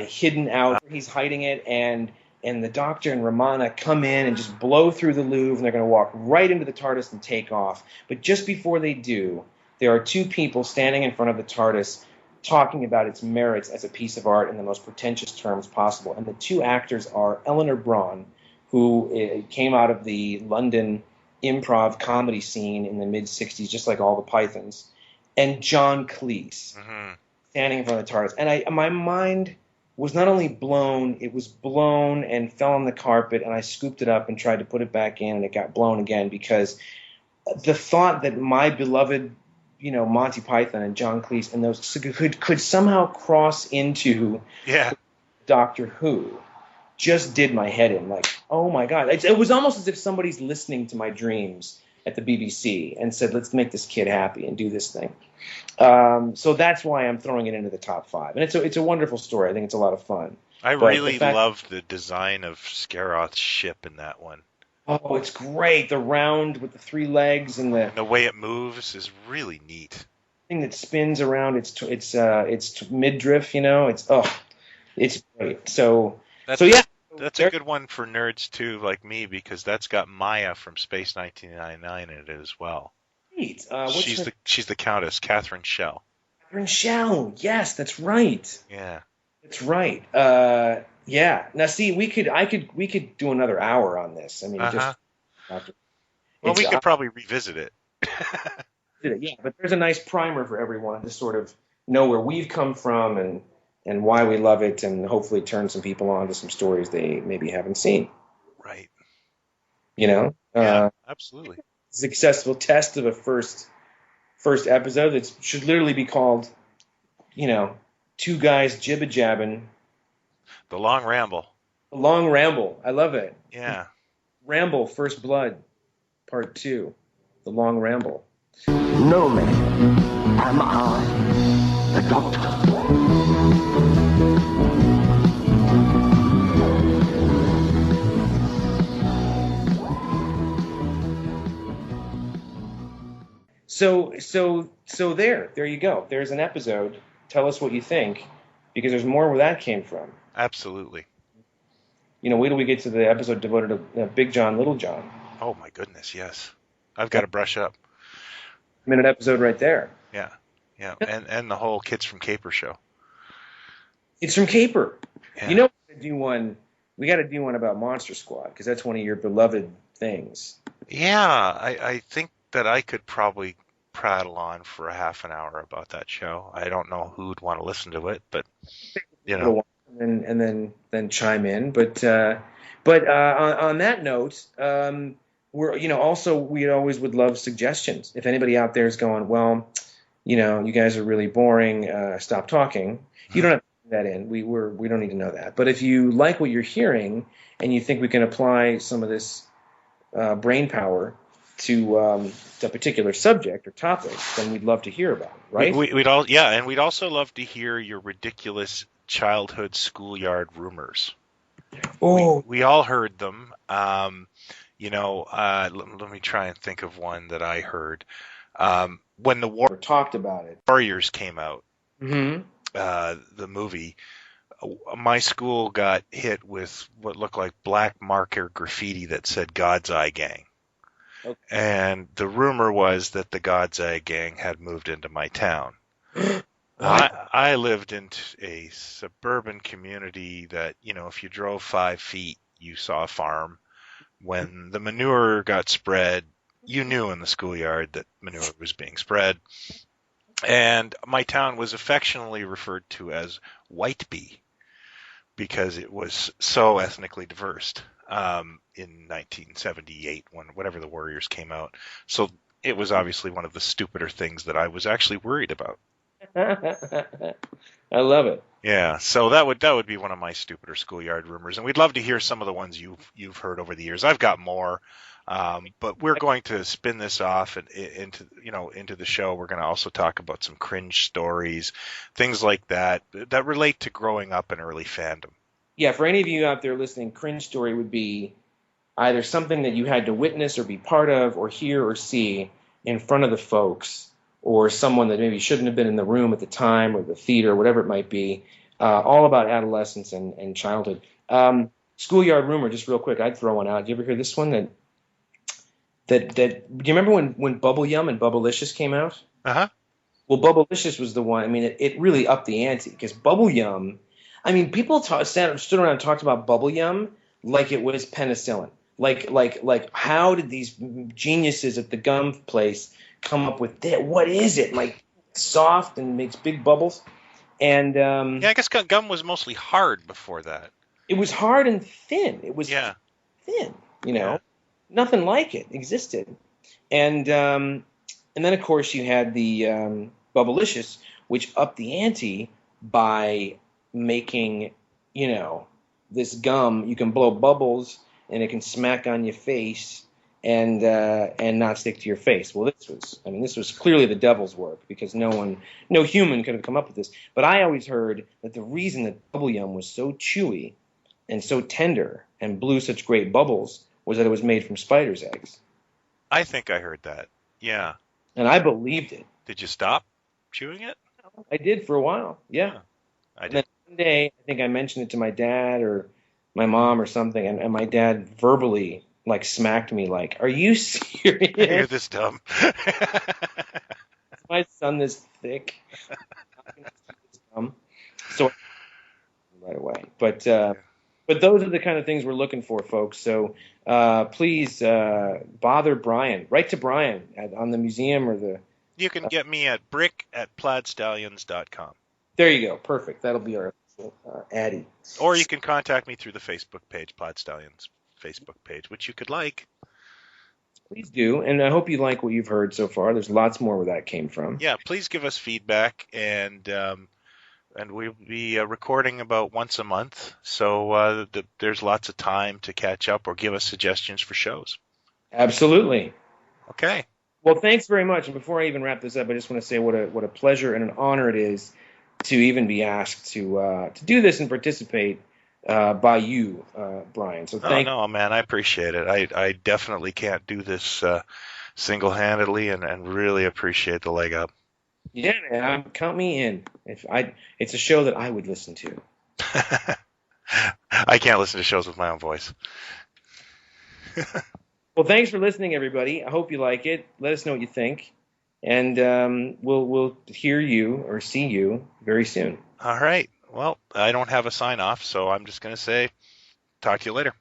hidden out. He's hiding it, and the Doctor and Romana come in and just blow through the Louvre, and they're going to walk right into the TARDIS and take off. But just before they do, there are 2 people standing in front of the TARDIS talking about its merits as a piece of art in the most pretentious terms possible. And the 2 actors are Eleanor Braun, who came out of the London improv comedy scene in the mid-'60s, just like all the Pythons, and John Cleese, standing in front of the TARDIS. And my mind was not only blown, it was blown and fell on the carpet, and I scooped it up and tried to put it back in, and it got blown again, because the thought that my beloved, Monty Python and John Cleese and those could somehow cross into Doctor Who just did my head in. Like, oh my God. It was almost as if somebody's listening to my dreams at the BBC and said, let's make this kid happy and do this thing. So that's why I'm throwing it into the top 5. And it's a wonderful story. I think it's a lot of fun. I really loved the design of Scaroth's ship in that one. Oh, it's great. The round with the 3 legs and the way it moves is really neat. Thing that spins around its midriff, it's great. So yeah. That's a good one for nerds too, like me, because that's got Maya from Space 1999 in it as well. Great. She's the Countess, Catherine Schell. Catherine Schell. Yes, that's right. Yeah. That's right. Yeah. Now, see, we could do another hour on this. I mean, we could probably revisit it. Yeah, but there's a nice primer for everyone to sort of know where we've come from and why we love it, and hopefully turn some people on to some stories they maybe haven't seen. Right. Yeah, absolutely. Successful test of a first episode that should literally be called, 2 guys jibba-jabbing. The Long Ramble. The Long Ramble. I love it. Yeah. Ramble, First Blood, Part 2. the long ramble. No man am I, the Doctor. So there you go. There's an episode. Tell us what you think, because there's more where that came from. Absolutely. Wait till we get to the episode devoted to Big John, Little John. Oh my goodness, yes. I've got to brush up. Minute episode right there. Yeah, and the whole Kids from Caper show. It's from Caper. Yeah. We got to do one about Monster Squad, because that's one of your beloved things. Yeah, I think that I could probably prattle on for a half an hour about that show. I don't know who'd want to listen to it, but and then chime in. But on that note, we always would love suggestions. If anybody out there is going, well, you guys are really boring, stop talking. You don't have to put that in. We don't need to know that. But if you like what you're hearing and you think we can apply some of this brain power to a particular subject or topic, then we'd love to hear about it, right? And we'd also love to hear your ridiculous childhood schoolyard rumors. Oh, we all heard them. Let me try and think of one that I heard. When the talked about it. Warriors came out, Mm-hmm. the movie, my school got hit with what looked like black marker graffiti that said God's Eye Gang. Okay. And the rumor was that the God's Eye Gang had moved into my town. I lived in a suburban community that, if you drove 5 feet, you saw a farm. When the manure got spread, you knew in the schoolyard that manure was being spread. And my town was affectionately referred to as Whiteby because it was so ethnically diverse in 1978, whenever the Warriors came out. So it was obviously one of the stupider things that I was actually worried about. I love it. Yeah, so that would be one of my stupider schoolyard rumors, and we'd love to hear some of the ones you've heard over the years. I've got more, but we're going to spin this off into the show. We're going to also talk about some cringe stories, things like that relate to growing up in early fandom. Yeah, for any of you out there listening, cringe story would be either something that you had to witness or be part of or hear or see in front of the folks, or someone that maybe shouldn't have been in the room at the time or the theater, whatever it might be, all about adolescence and childhood. Schoolyard rumor, just real quick, I'd throw one out. Did you ever hear this one? Do you remember when Bubble Yum and Bubblicious came out? Uh-huh. Well, Bubblicious was the one. I mean, it really upped the ante, because Bubble Yum, I mean, people stood around and talked about Bubble Yum like it was penicillin. Like how did these geniuses at the gum place come up with that? What is it? Like, soft and makes big bubbles. And I guess gum was mostly hard before that. It was hard and thin. It was thin, Yeah. Nothing like it existed. And then of course you had the Bubblicious, which upped the ante by making, this gum, you can blow bubbles and it can smack on your face and not stick to your face. Well, this was clearly the devil's work, because no human could have come up with this. But I always heard that the reason that Bubble Yum was so chewy and so tender and blew such great bubbles was that it was made from spider's eggs. I think I heard that. Yeah. And I believed it. Did you stop chewing it? I did for a while. Yeah. I did. And then one day, I think I mentioned it to my dad or my mom or something, and my dad verbally smacked me like, "Are you serious? You're this dumb." Is my son this thick? So right away. But those are the kind of things we're looking for, folks. So please bother Brian. Write to Brian on the museum or the... You can get me at brick@plaidstallions.com. There you go. Perfect. That'll be our Addy. Or you can contact me through the Facebook page, Plaid Stallions Facebook page, which you could like. Please do, and I hope you like what you've heard so far. There's lots more where that came from. Yeah, please give us feedback, and we'll be recording about once a month, so there's lots of time to catch up or give us suggestions for shows. Absolutely. Okay. Well, thanks very much. And before I even wrap this up, I just want to say what a pleasure and an honor it is to even be asked to do this and participate by you, Brian. So Oh thank. no, man, I appreciate it. I definitely can't do this single-handedly, and really appreciate the leg up. Yeah, man, count me in. It's a show that I would listen to. I can't listen to shows with my own voice. Well, thanks for listening, everybody. I hope you like it. Let us know what you think, and we'll hear you or see you very soon. All right. Well, I don't have a sign off, so I'm just going to say talk to you later.